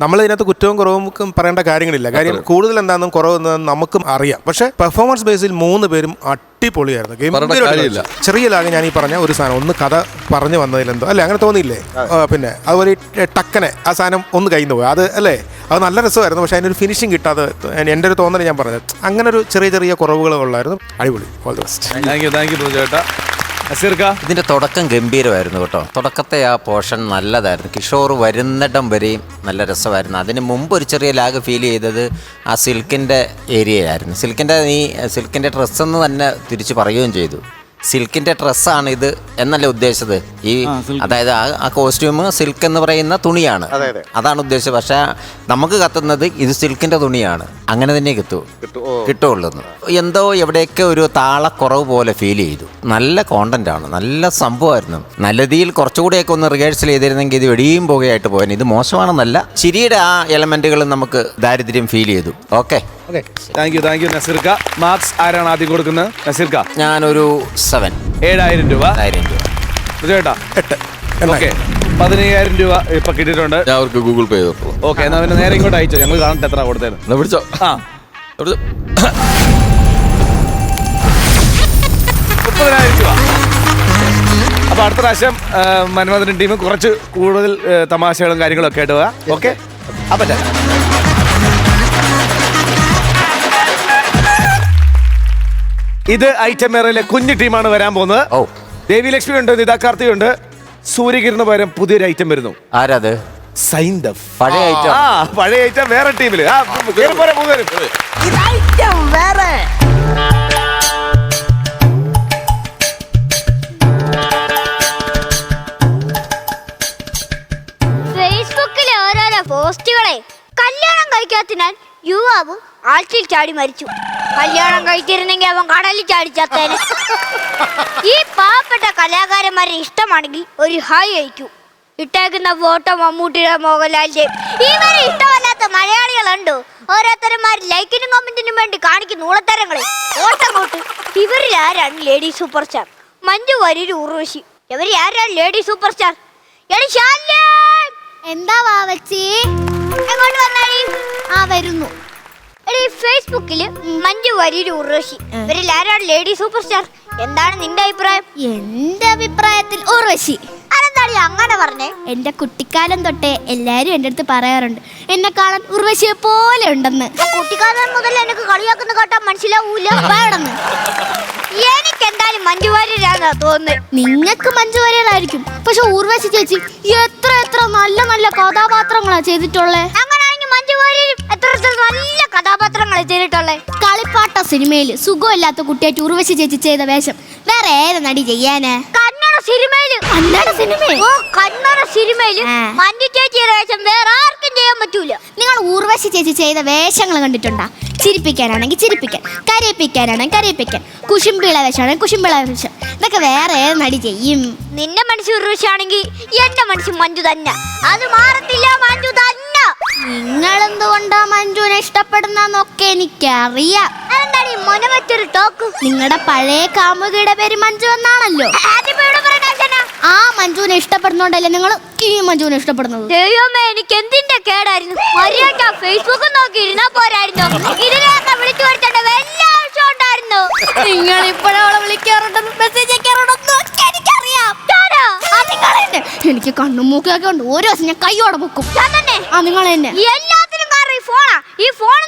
നമ്മൾ ഇതിനകത്ത് കുറ്റവും കുറവും പറയേണ്ട കാര്യങ്ങളില്ല. കാര്യം കൂടുതൽ എന്താണെന്നും കുറവെന്താണെന്നും നമുക്കും അറിയാം. പക്ഷേ പെർഫോമൻസ് ബേസിൽ 3 പേരും അടിപൊളിയായിരുന്നു. ചെറിയ ലാഗ് ഞാൻ ഈ പറഞ്ഞ ഒരു സാധനം ഒന്ന് കഥ പറഞ്ഞു വന്നതിലെന്തോ അല്ലേ, അങ്ങനെ തോന്നിയില്ലേ? പിന്നെ അതുപോലെ ടക്കനെ ആ സാധനം ഒന്ന് കയ്യിൽ നിന്ന് പോയി. അത് അല്ലേ, അത് നല്ല രസമായിരുന്നു. പക്ഷേ അതിനൊരു ഫിനിഷിങ് കിട്ടാതെ എൻ്റെ ഒരു തോന്നൽ ഞാൻ പറഞ്ഞത്. അങ്ങനെ ഒരു ചെറിയ കുറവുകൾ ഉള്ളായിരുന്നു. അടിപൊളി. All the best. Thank U ചേട്ടാ. ഇതിന്റെ തുടക്കം ഗംഭീരമായിരുന്നു കേട്ടോ. തുടക്കത്തെ ആ പോർഷൻ നല്ലതായിരുന്നു. കിഷോർ വരുന്നിടം വരെയും നല്ല രസമായിരുന്നു. അതിന് മുമ്പ് ഒരു ചെറിയ ലാഗ് ഫീൽ ചെയ്തത് ആ സിൽക്കിൻ്റെ ഏരിയയായിരുന്നു. സിൽക്കിൻ്റെ ഡ്രസ്സെന്ന് തന്നെ തിരിച്ച് പറയുകയും ചെയ്തു. സിൽക്കിൻ്റെ ഡ്രസ്സാണ് ഇത് എന്നല്ല ഉദ്ദേശിച്ചത്. അതായത് ആ കോസ്റ്റ്യൂം സിൽക്ക് എന്ന് പറയുന്ന തുണിയാണ്, അതാണ് ഉദ്ദേശിച്ചത്. പക്ഷെ നമുക്ക് കത്തുന്നത് ഇത് സിൽക്കിൻ്റെ തുണിയാണ്. അങ്ങനെ തന്നെ കിട്ടുള്ളൂ. എന്തോ എവിടെയൊക്കെ ഒരു താളക്കുറവ് പോലെ ഫീൽ ചെയ്തു. നല്ല കോണ്ടന്റ് ആണ്, നല്ല സംഭവമായിരുന്നു. നല്ല രീതിയിൽ കുറച്ചുകൂടെയൊക്കെ ഒന്ന് റിഹേഴ്സൽ ചെയ്തിരുന്നെങ്കിൽ ഇത് വെടിയും പോകുകയായിട്ട് പോയാൽ. ഇത് മോശമാണെന്നല്ല, ചിരിയുടെ ആ എലമെന്റുകൾ നമുക്ക് ദാരിദ്ര്യം ഫീൽ ചെയ്തു. ഓക്കെ, താങ്ക് യു നസീർക്ക. മാർക്സ് ആരാണ് ആദ്യം കൊടുക്കുന്നത്? നസീർക്ക. ഞാനൊരു 7. 7,000 രൂപ. 7,000 രൂപ. ചേട്ടാ 8. ഓക്കെ, 15,000 രൂപ ഇപ്പൊ കിട്ടിയിട്ടുണ്ട്. ഞാൻ അവർക്ക് ഗൂഗിൾ പേ ചെയ്തിട്ടുള്ളൂ. ഓക്കെ, എന്നാ പിന്നെ നേരെ ഇങ്ങോട്ട് അയച്ചോ. ഞങ്ങൾ കാണട്ടെ എത്ര കൊടുത്തേന്. പിടിച്ചോ. 30,000 രൂപ. അപ്പൊ അടുത്ത പ്രാവശ്യം മന്മഥൻ ടീം കുറച്ച് കൂടുതൽ തമാശകളും കാര്യങ്ങളും ഒക്കെ ആയിട്ട് പോവാ. ഓക്കെ, അപ്പൊ ഇത് ഐറ്റം വേറയിലെ കുഞ്ഞു ടീമാണ് വരാൻ പോകുന്നത്. ഓ. ദേവി ലക്ഷ്മി ഉണ്ട്, നിതാ കാർത്തിക് ഉണ്ട്. സൂര്യകിരണ് പകരം പുതിയൊരു ഐറ്റം വരുന്നു. ആരത്? സൈൻഡഫ്. പഴയ ഐറ്റം. ആ പഴയ ഐറ്റം വേറെ ടീമില്. ഇത് ഐറ്റം വേറെ. ഫേസ്ബുക്കിലെ ഓരോരോ പോസ്റ്റുകളെ കല്യാണം കഴിക്കാത്തിനാൽ യുവാവ് ആറ്റിൽ ചാടി മരിച്ചു. കല്യാണം കഴിച്ചിരുന്നെങ്കിൽ അവൻ കടലിൽ ചാടി ചത്തേനെ. ഈ പാവപ്പെട്ട കലാകാരന്മാരെ ഇഷ്ടമാണെങ്കിൽ ഒരു ഹായ് അയക്കൂ. ഇട്ടേക്കുന്ന ഫോട്ടോ മമ്മൂട്ടിയുടെ, മോഹൻലാലിന്റെ. ഇവരെ ഇഷ്ടമല്ലാത്ത മലയാളികളുണ്ടോ? ഓരോരുത്തരന്മാർ ലൈക്കിനും കമന്റിനും വേണ്ടി കാണിക്കുന്ന ഊളത്തരങ്ങളെ ഓട്ടം കൂട്ട്. ഇവരിൽ ആരാണ് lady super star? Manju Warrier, Urvashi. ഇവരിൽ ആരാണ് ലേഡി സൂപ്പർ സ്റ്റാർ? എന്താ വാവച്ചി? എങ്ങോട്ട് വന്നാടി? ആ വരുന്നു. ഫേസ്ബുക്കില് മഞ്ജു വാര്യർ, ഉർവശി. ഇവരിൽ ആരാണ് ലേഡി സൂപ്പർ സ്റ്റാർ? എന്താണ് നിന്റെ അഭിപ്രായം? എന്റെ അഭിപ്രായത്തിൽ ഉർവശി. അതെന്താണ് അങ്ങനെ പറഞ്ഞേ? എന്റെ കുട്ടിക്കാലം തൊട്ടേ എല്ലാരും എന്റെ അടുത്ത് പറയാറുണ്ട് എന്നെ കാണാൻ ഉർവശിയെ പോലെ ഉണ്ടെന്ന്. കുട്ടിക്കാലം മുതൽ എനിക്ക് കളിയാക്കുന്ന കേട്ടാ മനസ്സിലാവൂല. എനിക്ക് എന്തായാലും മഞ്ജു വാര്യരാന്നാ തോന്നുന്നത്. നിങ്ങൾക്ക് മഞ്ജു വാര്യരായിരിക്കും, പക്ഷെ ഉർവശി ചേച്ചി എത്ര എത്ര നല്ല നല്ല കഥാപാത്രങ്ങളാ ചെയ്തിട്ടുള്ളേ. അങ്ങനെയാണെങ്കിൽ മഞ്ജു വാര്യർ എത്ര നല്ല കഥാപാത്രങ്ങളാ ചെയ്തിട്ടുള്ളേ. കളിപ്പാട്ട സിനിമയിൽ സുഖമില്ലാത്ത കുട്ടിയായിട്ട് ഉർവശി ചേച്ചി ചെയ്ത വേഷം വേറെ ഏത് നടി ചെയ്യാന്? കന്നഡ സിനിമയില്. കന്നഡ സിനിമയിൽ? ഓ, കന്നഡ സിനിമയില് മഞ്ജു ചേച്ചിയുടെ വേഷം വേറെ ആർക്കും ചെയ്യാൻ പറ്റൂല. നിങ്ങൾ ഉർവശി ചേച്ചി ചെയ്ത വേഷങ്ങൾ കണ്ടിട്ടുണ്ടാ? ചിരിപ്പിക്കാനാണെങ്കിൽ ചിരിപ്പിക്കാൻ, കരയിപ്പിക്കാനാണെങ്കിൽ കരയിപ്പിക്കാൻ, കുശുമ്പിള വേഷമാണെങ്കിൽ കുശുമ്പിള വേഷം. ഇതൊക്കെ വേറെ ഏത് നടി ചെയ്യും? നിന്റെ മനസ്സ് ഉർവശിയാണെങ്കിൽ എന്റെ മനസ്സ് മഞ്ജു തന്നെ. അത് മാറത്തില്ല, മഞ്ജു തന്നെ. നിങ്ങളെന്തുകൊണ്ടാ മഞ്ജുവിനെ ഇഷ്ടപ്പെടുന്നൊക്കെ എനിക്കറിയാം. അതെന്താണ് ഈ മനമറ്റൊരു ടോക്ക്? നിങ്ങളുടെ പഴയ കാമുകിയുടെ പേര് മഞ്ജു എന്നാണല്ലോ. ആ മഞ്ജുവിനെ ഇഷ്ടപ്പെടുന്നോണ്ടല്ലേ നിങ്ങൾ ഈ മഞ്ജുവിനെ ഇഷ്ടപ്പെടുന്നത്? ദൈവമേ, എനിക്ക് എന്തിന്റെ കേടായിരുന്നു. മര്യാദ ഫേസ്ബുക്ക് നോക്കി ഇരുന്നാ പോരായിരുന്നു. ഇതിനൊക്കെ വിളിച്ചു വരുത്തേണ്ട വല്ല ആവശ്യം ഉണ്ടായിരുന്നു? നിങ്ങൾ ഇപ്പോഴവളെ വിളിക്കാറുണ്ടെന്ന് മെസ്സേജ് അയക്കാറുണ്ടെന്ന് എനിക്കറിയാം. എനിക്ക് കണ്ണും മൂക്കൊക്കെ ഉണ്ട്. ഓരോ ദിവസം ഞാൻ കൈയോടെ പൊക്കും. ആ നിങ്ങൾ തന്നെ എല്ലാത്തിനും കാരണം ഈ ഫോണാ. ഈ ഫോൺ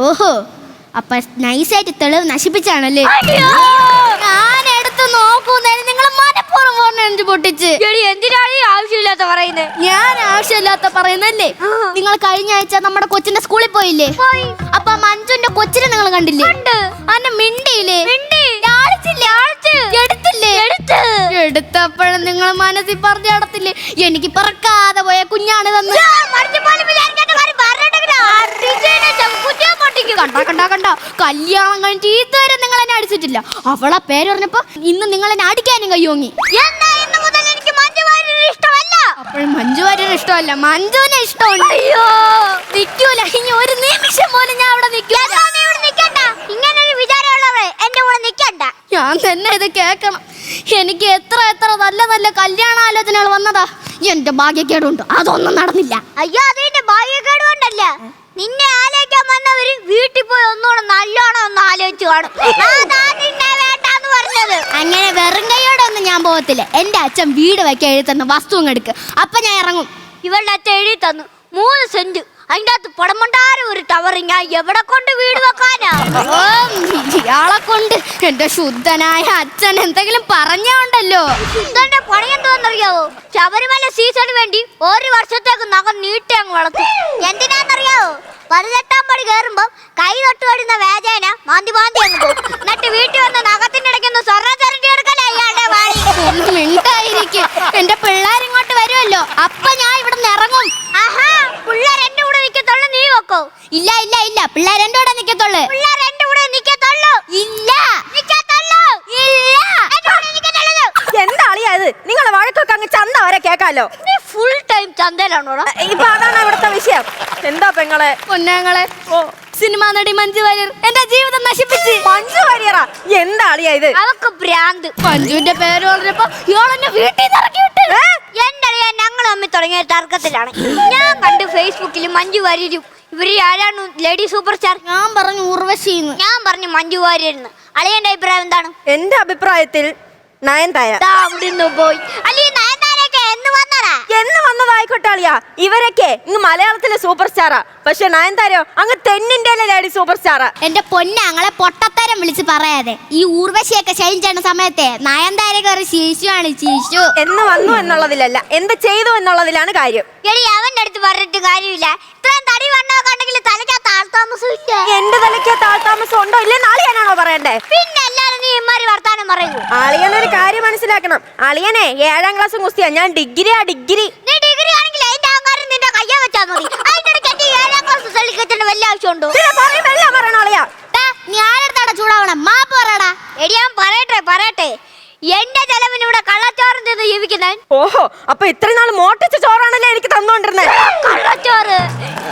ഓഹോ, അപ്പൊ നൈസായിട്ട് തെളിവ് നശിപ്പിച്ചാണല്ലേ? ഞാൻ എടുത്ത് നോക്കൂന്നേ നിങ്ങൾ മനപ്പൂർവ്വം ഫോൺ എഞ്ചു പൊട്ടിച്ച്. എന്തിനാണ് ഈ ആവശ്യമില്ലാത്ത പറയുന്നത്? ഞാൻ ആവശ്യമില്ലാത്ത പറയുന്നല്ലേ? നിങ്ങൾ കഴിഞ്ഞ ആഴ്ച നമ്മുടെ കൊച്ചിന്റെ സ്കൂളിൽ പോയില്ലേ? അപ്പൊ മഞ്ജുന്റെ കൊച്ചിനെ നിങ്ങൾ കണ്ടില്ലേ? അന്നെ മിണ്ടിയില്ലേ? എടുത്തപ്പോഴും നിങ്ങൾ മനസ്സിൽ പറഞ്ഞു നടത്തില്ലേ എനിക്ക് പറക്കാതെ പോയ കുഞ്ഞാണ് തന്ന്? കണ്ട കല്യാണം കഴിഞ്ഞിട്ട് ഇതുവരെ നിങ്ങൾ എന്നെ അടിച്ചിട്ടില്ല. അവളെ പേര് പറഞ്ഞപ്പോ ഇന്ന് നിങ്ങൾ എന്നെ അടിക്കാനും കയ്യോങ്ങി. അപ്പോഴും മഞ്ജു വാര്യർ ഇഷ്ടമല്ല, മഞ്ജുവിനെ ഇഷ്ടമുണ്ട്. അയ്യോ, നിൽക്കൂല ഇനി ഒരു നിമിഷം പോലും ഞാൻ അവിടെ നിൽക്കൂല. ഇങ്ങനൊരു വിചാരമുള്ളവരെ എന്റെ കൂടെ നിൽക്കണ്ട. ഞാൻ തന്നെ ഇത് കേൾക്കണം. എനിക്ക് എത്ര എത്ര നല്ല നല്ല കല്യാണാലോചനകൾ വന്നതാ. എന്റെ ഭാഗ്യക്കേടുണ്ട്, അതൊന്നും നടന്നില്ല. അയ്യോ, അതിന്റെ ഭാഗ്യക്കേട് കൊണ്ടല്ല. നിന്നെ ആലോചിക്കാൻ വന്നവര് വീട്ടിൽ പോയി ഒന്നുകൂടെ നല്ലോണം ഒന്ന് ആലോചിച്ചു കാണും. വേണ്ടാന്ന് പറഞ്ഞത്. അങ്ങനെ വെറും കൈയോടെ ഒന്നും ഞാൻ പോകത്തില്ല. എന്റെ അച്ഛൻ വീട് വയ്ക്കാൻ എഴുതി തന്ന വസ്തുവും എടുക്ക്, അപ്പൊ ഞാൻ ഇറങ്ങും. ഇവളുടെ അച്ഛൻ എഴുതി തന്നു 3 സെന്റ്. അതിന്റെ അകത്ത് പടമുണ്ടാരും ഒരു ടവർ. ഞാൻ എവിടെ കൊണ്ട് വീട് വെക്കാനാ? ഇയാളെ കൊണ്ട് എന്റെ ശുദ്ധനായ അച്ഛൻ എന്തെങ്കിലും പറഞ്ഞോണ്ടല്ലോ. ശുദ്ധന്റെ പണി എന്തോന്നറിയാവോ? ശബരിമല സീസണിന് വേണ്ടി 1 വർഷത്തേക്ക് നഖം നീട്ടി അങ്ങ് വളർത്തും. എന്തിനാന്നറിയാവോ? 18ാം പടി കയറുമ്പോ കൈ തൊട്ട് വരുന്ന വേദന മാന്തി മാന്തി അങ്ങ് പോകും. എന്നിട്ട് വീട്ടിൽ വന്ന നഖത്തിന്റെ ഇടയ്ക്കൊന്ന് സ്വർണ്ണം ചരണ്ടി എടുക്കലേ ഇയാളുടെ പണി. മിണ്ടായിരിക്കും. എന്റെ പിള്ളേരിങ്ങോട്ട് വരുമല്ലോ, അപ്പൊ ഞാൻ ഇവിടെ നിന്ന് ഇറങ്ങും. ആഹാ, പിള്ളേർ എന്റെ കൂടെ നിൽക്കത്തുള്ളൂ, നീ വെക്കോ? ഇല്ല ഇല്ല ഇല്ല, പിള്ളേർ എന്റെ കൂടെ നിൽക്കത്തുള്ളൂ. പിള്ളേർ എന്റെ കൂടെ നിൽക്കത്തുള്ളൂ. ഇല്ല നിൽക്കത്തുള്ളൂ. ഇല്ല, എന്റെ കൂടെ നിൽക്കത്തുള്ളൂ. എന്താ അളിയത്? നിങ്ങളെ വഴക്കൊക്കെ അങ്ങ് ചന്ത വരെ കേക്കാലോ. നീ ഫുൾ ടൈം ചന്തയിലാണോടാ? ഇപ്പൊ അതാണ് ഇവിടുത്തെ വിഷയം. എന്താ പെങ്ങളെ? പൊന്നങ്ങളെ, സിനിമാ നടി മഞ്ജു വാര്യർ എന്റെ ജീവിതം നശിപ്പിച്ച്. മഞ്ജു വാര്യറാ? എന്താ അളിയാ ഇത്? അവക്ക് ഭ്രാന്ത്. മഞ്ജുവിന്റെ പേര് പറഞ്ഞപ്പോ ഇയാളെന്നെ വീട്ടിൽ നിന്ന് ഇറക്കി വിട്ട്. എന്റെ അറിയാൻ ഞങ്ങൾ തമ്മിൽ തുടങ്ങിയ തർക്കത്തിലാണ്. ഞാൻ കണ്ട് ഫേസ്ബുക്കിൽ മഞ്ജു വാര്യരും. ഇവര് ആരാണ് ലേഡി സൂപ്പർ സ്റ്റാർ? ഞാൻ പറഞ്ഞു ഉർവശിന്ന്. ഞാൻ പറഞ്ഞു മഞ്ജു വാര്യർന്ന്. അളിയന്റെ അഭിപ്രായം എന്താണ്? എന്റെ അഭിപ്രായത്തിൽ നയൻതാര. അവിടുന്ന് പോയി. അല്ലെങ്കിൽ നയൻതാരയൊക്കെ എന്ന് വന്നതാ? എന്ന് വന്നതായിക്കോട്ടെ അളിയാ. ഇവരൊക്കെ ഇങ്ങ് മലയാളത്തിലെ സൂപ്പർ സ്റ്റാറാ. പക്ഷെ നയൻതാരയോ അങ്ങ് തെന്നിന്ത്യയിലെ ലേഡി സൂപ്പർ സ്റ്റാറാ. എന്റെ പൊന്നങ്ങളെ പൊട്ടത്തരം വിളിച്ച് പറയാതെ. ഈ ഊർവശിയൊക്കെ ഷൈൻ ചെയ്യുന്ന സമയത്തെ നയൻതാരയൊക്കെ ഒരു ശിശുവാണ്, ശിശു. എന്ന് വന്നു എന്നുള്ളതിലല്ല, എന്ത് ചെയ്തു എന്നുള്ളതിലാണ് കാര്യം. എടി അവന്റെ അടുത്ത് പറഞ്ഞിട്ട് കാര്യമില്ല. ഇത്രയും തടി വണ്ണമൊക്കെ ഉണ്ടെങ്കിൽ തലയ്ക്കകത്ത് ആൾതാമസം ഇല്ല. എന്റെ തലയ്ക്ക് താഴ്ത്താമസം ഉണ്ടോ ഇല്ലേ നാളിയാണോ പറയണ്ടേ? പിന്നെ എല്ലാരും നീ ഇമ്മാരി വർത്താനം പറയൂ. അളിയനൊരു കാര്യം മനസ്സിലാക്കണം. അളിയനെ 7ാം ക്ലാസ് കുസ്തിയാ, ഞാൻ ഡിഗ്രിയാ ഡിഗ്രി. നീ ഡിഗ്രി ആണെങ്കിൽ അതിന്റെ അഹങ്കാരം നിന്റെ കയ്യാ വെച്ചാ മതി. അതിന്റെ ഇടയ്ക്ക് 7ാം ക്ലാസ് സെലിക്കത്തിന്റെ വല്ല ആവശ്യമുണ്ടോ? പറയണ അളിയാ. നീ ആരെടുത്താടാ ചൂടാവണം? മാപ്പ് പറയടാ. എടി ഞാൻ പറയട്ടെ എന്റെ ചെലവിന് ഇവിടെ കള്ളച്ചോറും തിന്ന് ജീവിക്കുന്നവൻ. ഓഹോ, അപ്പൊ ഇത്രയും നാൾ മോട്ടിച്ച ചോറാണല്ലേ എനിക്ക് തന്നോണ്ടിരുന്നേ? കള്ളച്ചോറ്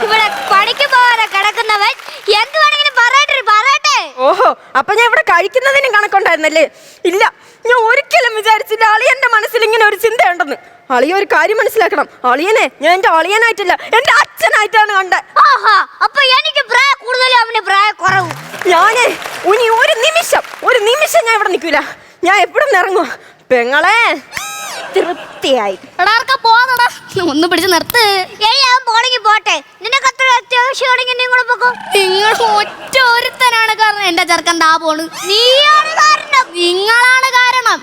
ഇവിടെ പണിക്ക് പോകാതെ കിടക്കുന്നവൻ എന്ത് വേണമെങ്കിലും പറയട്ടെ. ഓഹോ, അപ്പൊ ഞാൻ ഇവിടെ കഴിക്കുന്നതിനും കണക്കുണ്ടായിരുന്നല്ലേ? ഇല്ല, ഞാൻ ഒരിക്കലും വിചാരിച്ചില്ല അളിയന്റെ മനസ്സിൽ ഇങ്ങനെ ഒരു ചിന്തയുണ്ടെന്ന്. അളിയ ഒരു കാര്യം മനസ്സിലാക്കണം. അളിയനെ ഞാൻ എന്റെ അളിയനായിട്ടില്ല, എന്റെ അച്ഛനായിട്ടാണ് കണ്ടത്. ആഹാ, അപ്പൊ എനിക്ക് പ്രായം കൂടുതലും അവന് പ്രായം കുറവും. ഞാനേ ഇനി ഒരു നിമിഷം ഞാൻ ഇവിടെ നിൽക്കൂല. ഞാൻ എപ്പോഴും ഇറങ്ങുക. പെങ്ങളെ തൃപ്തിയായി. പോന്നടാ, ഒന്ന് പിടിച്ച് നിർത്ത്. എടി അവൻ പോണെങ്കിൽ പോട്ടെ. നിനക്ക് അത്ര അത്യാവശ്യമാണെങ്കിൽ നിങ്ങൾ പൊക്കോ. നിങ്ങൾ ഒറ്റ ഒരുത്തനാണ് കാരണം എന്റെ ചെറുക്കൻ താ പോണ്. നീയാണ് കാരണം. നിങ്ങളാണ് കാരണം.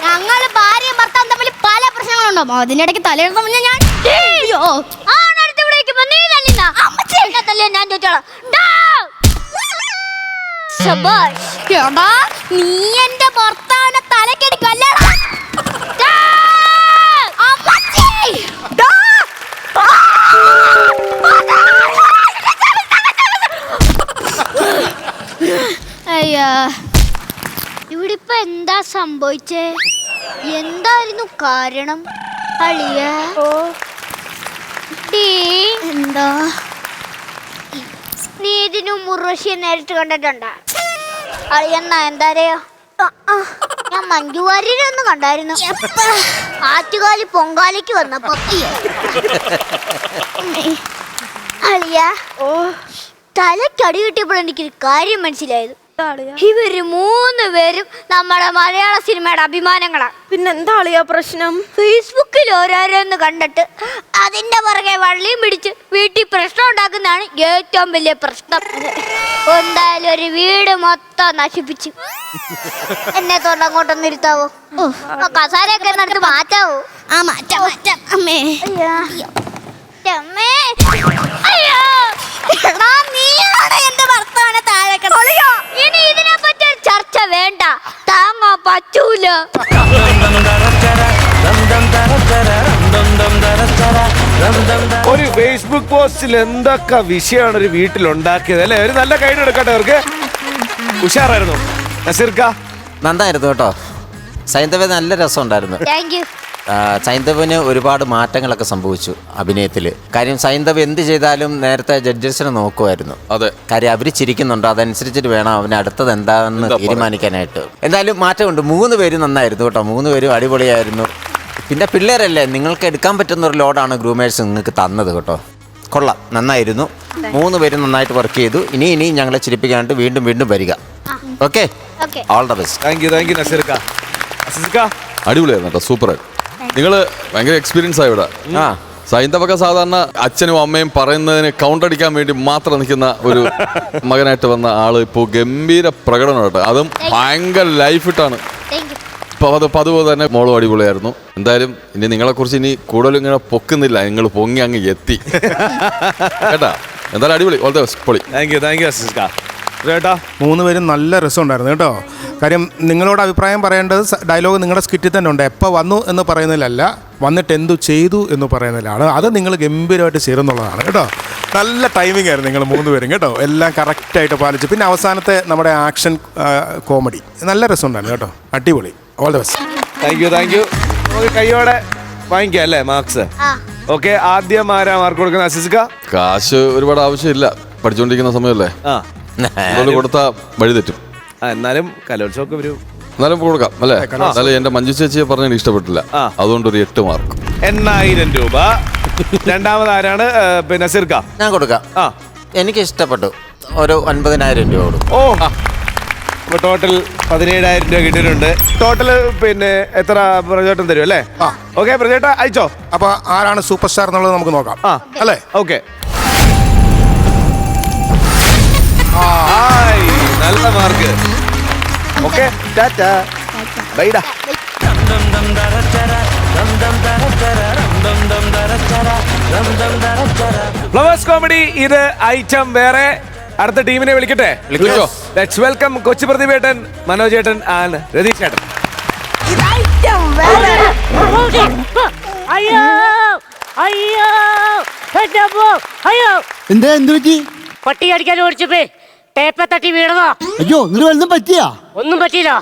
ഞങ്ങള് ഭാര്യയും ഭർത്താവും തമ്മിൽ പല പ്രശ്നങ്ങളുണ്ടോ? അതിനിടയ്ക്ക് തലയെടുത്ത മുന്നേ ഞാൻ ആണടുത്ത് വിളിക്കുമ്പോ നീ തല്ലിന്നാ തല്ലേ ഞാൻ ചോദിച്ചോളാം. എടാ, നീ എന്റെ ഭർത്താവിനെ തലക്കടിക്കല്ലേടാ. അയ്യാ, ഇവിടെ ഇപ്പൊ എന്താ സംഭവിച്ചേ? എന്തായിരുന്നു കാരണം? അളിയ എന്താ നീ ഇതിനു മുർവശിയെ നേരിട്ട് കണ്ടിട്ടുണ്ടാ? അളിയണ്ണ എന്താരെയോ? ഞാൻ മഞ്ജു വാര്യരൊന്നും കണ്ടായിരുന്നു. ആറ്റുകാലി പൊങ്കാലിക്ക് വന്നപ്പോ. അളിയ, തലക്കടി കിട്ടിയപ്പോൾ എനിക്കൊരു കാര്യം മനസ്സിലായത്. ഇവര് 3 പേരും നമ്മുടെ മലയാള സിനിമയുടെ അഭിമാനങ്ങളാ. പിന്നെന്താ അളിയാ പ്രശ്നം? ഫേസ്ബുക്കിൽ ഓരോരോന്ന് കണ്ടിട്ട് അതിന്റെ പുറകെ വള്ളിയും പിടിച്ച് വീട്ടിൽ പ്രശ്നം ഉണ്ടാക്കുന്നതാണ് ഏറ്റവും വലിയ പ്രശ്നം. എന്തായാലും ഒരു വീട് മൊത്തം നശിപ്പിച്ചു. എന്നെ തൊണ്ട് അങ്ങോട്ടൊന്ന് ഇരുത്താവോ? കസാരയൊക്കെ എന്നിട്ട് മാറ്റാവോ? ആ മാറ്റാം അമ്മേ. നീയാണ് എന്റെ ഭർത്താവിനെ താഴെ. ഇനി ഇതിനെ പറ്റി ഒരു ചർച്ച വേണ്ട. താങ്ങാ പറ്റൂല. ഒരു ഫേസ്ബുക്ക് പോസ്റ്റിൽ എന്തൊക്കെ വിഷയമാണ് ഒരു വീട്ടിലുണ്ടാക്കിയത് അല്ലേ? ഒരു നല്ല കൈഡ് എടുക്കട്ടെ അവർക്ക്. ഉഷാറായിരുന്നു നസീർക്ക. നന്നായിരുന്നു കേട്ടോ. സൈന്ധവ നല്ല രസമുണ്ടായിരുന്നു. Thank you. സൈന്ധവിന് ഒരുപാട് മാറ്റങ്ങളൊക്കെ സംഭവിച്ചു അഭിനയത്തിൽ. കാര്യം സൈന്ധവ് എന്ത് ചെയ്താലും നേരത്തെ ജഡ്ജസിനെ നോക്കുമായിരുന്നു. അതെ, കാര്യം അവർ ചിരിക്കുന്നുണ്ട്, അതനുസരിച്ചിട്ട് വേണം അവന് അടുത്തത് എന്താണെന്ന് തീരുമാനിക്കാനായിട്ട്. എന്തായാലും മാറ്റമുണ്ട്. 3 പേരും നന്നായിരുന്നു കേട്ടോ. 3 പേരും അടിപൊളിയായിരുന്നു. പിന്നെ പിള്ളേരല്ലേ, നിങ്ങൾക്ക് എടുക്കാൻ പറ്റുന്ന ഒരു ലോഡാണ് ഗ്രൂമേഴ്സ് നിങ്ങൾക്ക് തന്നത് കേട്ടോ. കൊള്ളാം, നന്നായിരുന്നു. 3 പേരും നന്നായിട്ട് വർക്ക് ചെയ്തു. ഇനി ഞങ്ങളെ ചിരിപ്പിക്കാനായിട്ട് വീണ്ടും വരിക. Okay, all the best. Thank you നസീർക്ക. അടിപൊളിയായിരുന്നു കേട്ടോ, സൂപ്പറായിരുന്നു. നിങ്ങൾ ഭയങ്കര എക്സ്പീരിയൻസ് ആയി ഇവിടെ. സൈന്ധവൊക്കെ സാധാരണ അച്ഛനും അമ്മയും പറയുന്നതിന് കൗണ്ടടിക്കാൻ വേണ്ടി മാത്രം നിൽക്കുന്ന ഒരു മകനായിട്ട് വന്ന ആള് ഇപ്പോൾ ഗംഭീര പ്രകടനം കേട്ടോ. അതും ഭയങ്കര ലൈഫ് ഇട്ടാണ്. അപ്പോൾ അതുപോലെ തന്നെ മോളും അടിപൊളിയായിരുന്നു. എന്തായാലും ഇനി നിങ്ങളെക്കുറിച്ച് ഇനി കൂടുതലും ഇങ്ങനെ പൊക്കുന്നില്ല, നിങ്ങൾ പൊങ്ങി അങ്ങ് എത്തി കേട്ടാ. എന്തായാലും അടിപൊളി, ഓൾ ദ ബെസ്റ്റ്, പൊളി. താങ്ക് യു നസീർക്ക. ചേട്ടാ 3 പേരും നല്ല രസമുണ്ടായിരുന്നു കേട്ടോ. കാര്യം നിങ്ങളോട് അഭിപ്രായം പറയേണ്ടത് ഡയലോഗ് നിങ്ങളുടെ സ്കിറ്റിൽ തന്നെ ഉണ്ട്. എപ്പോൾ വന്നു എന്ന് പറയുന്നതിലല്ല, വന്നിട്ട് എന്തു ചെയ്തു എന്ന് പറയുന്നതിലാണ്. അത് നിങ്ങൾ ഗംഭീരമായിട്ട് ചേരുന്നുള്ളതാണ് കേട്ടോ. നല്ല ടൈമിംഗ് ആയിരുന്നു നിങ്ങൾ 3 പേരും കേട്ടോ. എല്ലാം കറക്റ്റായിട്ട് പാലിച്ചു. പിന്നെ അവസാനത്തെ നമ്മുടെ ആക്ഷൻ കോമഡി നല്ല രസമുണ്ടായിരുന്നു കേട്ടോ. അടിപൊളി, all the best. Thank U. നമുക്ക് കയ്യോടെ വാങ്ങിക്കാം അല്ലേ മാർക്സ്? ഓക്കെ, ആദ്യം ആരാ മാർക്ക് കൊടുക്കുന്ന? അസിസ്ക. കാശ് ഒരുപാട് ആവശ്യമില്ല, പഠിച്ചുകൊണ്ടിരിക്കുന്ന സമയമല്ലേ. കൊടുത്താ വഴി തെറ്റും. എന്നാലും കലോത്സവമൊക്കെ വരും, എന്നാലും കൊടുക്കാം അല്ലേ? എന്നാലും എന്റെ മഞ്ജു ചേച്ചിയെ പറഞ്ഞാൽ ഇഷ്ടപ്പെട്ടില്ല, അതുകൊണ്ട് ഒരു 8 മാർക്ക്. 8000 രൂപ. രണ്ടാമത് ആരാണ്? പിന്നെ നസീർക്ക. ഞാൻ കൊടുക്കാം. എനിക്ക് ഇഷ്ടപ്പെട്ടു. ഒരു 9000 രൂപ കൊടുക്കും. ഓ, അപ്പൊ ടോട്ടൽ 17,000 രൂപ കിട്ടിയിട്ടുണ്ട്. ടോട്ടൽ പിന്നെ എത്ര പ്രജേട്ടൻ തരും അല്ലേ? ഓക്കെ പ്രജേട്ട അയച്ചോ. അപ്പൊ ആരാണ് സൂപ്പർ സ്റ്റാർ എന്നുള്ളത് നമുക്ക് നോക്കാം. അല്ലേ? ഓക്കെ. നല്ല മാർക്ക്. ഓക്കെ ടാറ്റാ ബൈഡാ. ഫ്ലവേഴ്സ് കോമഡി ഇത് ഐറ്റം വേറെ. അടുത്ത ടീമിനെ വിളിക്കട്ടെ? ലെറ്റ്സ് വെൽക്കം കൊച്ചു പ്രതിഭേട്ടൻ, മനോജ് ചേട്ടൻ ആൻഡ് രതീഷ് ചേട്ടൻ. എന്താ എന്ത് പറ്റി? പട്ടി കടിക്കാൻ ഓടിച്ചപ്പേ ടേപ്പ് തട്ടി വീണതാ. അയ്യോ നിങ്ങൾ വല്ലതും പറ്റിയാ? ഒന്നും പറ്റിയില്ല.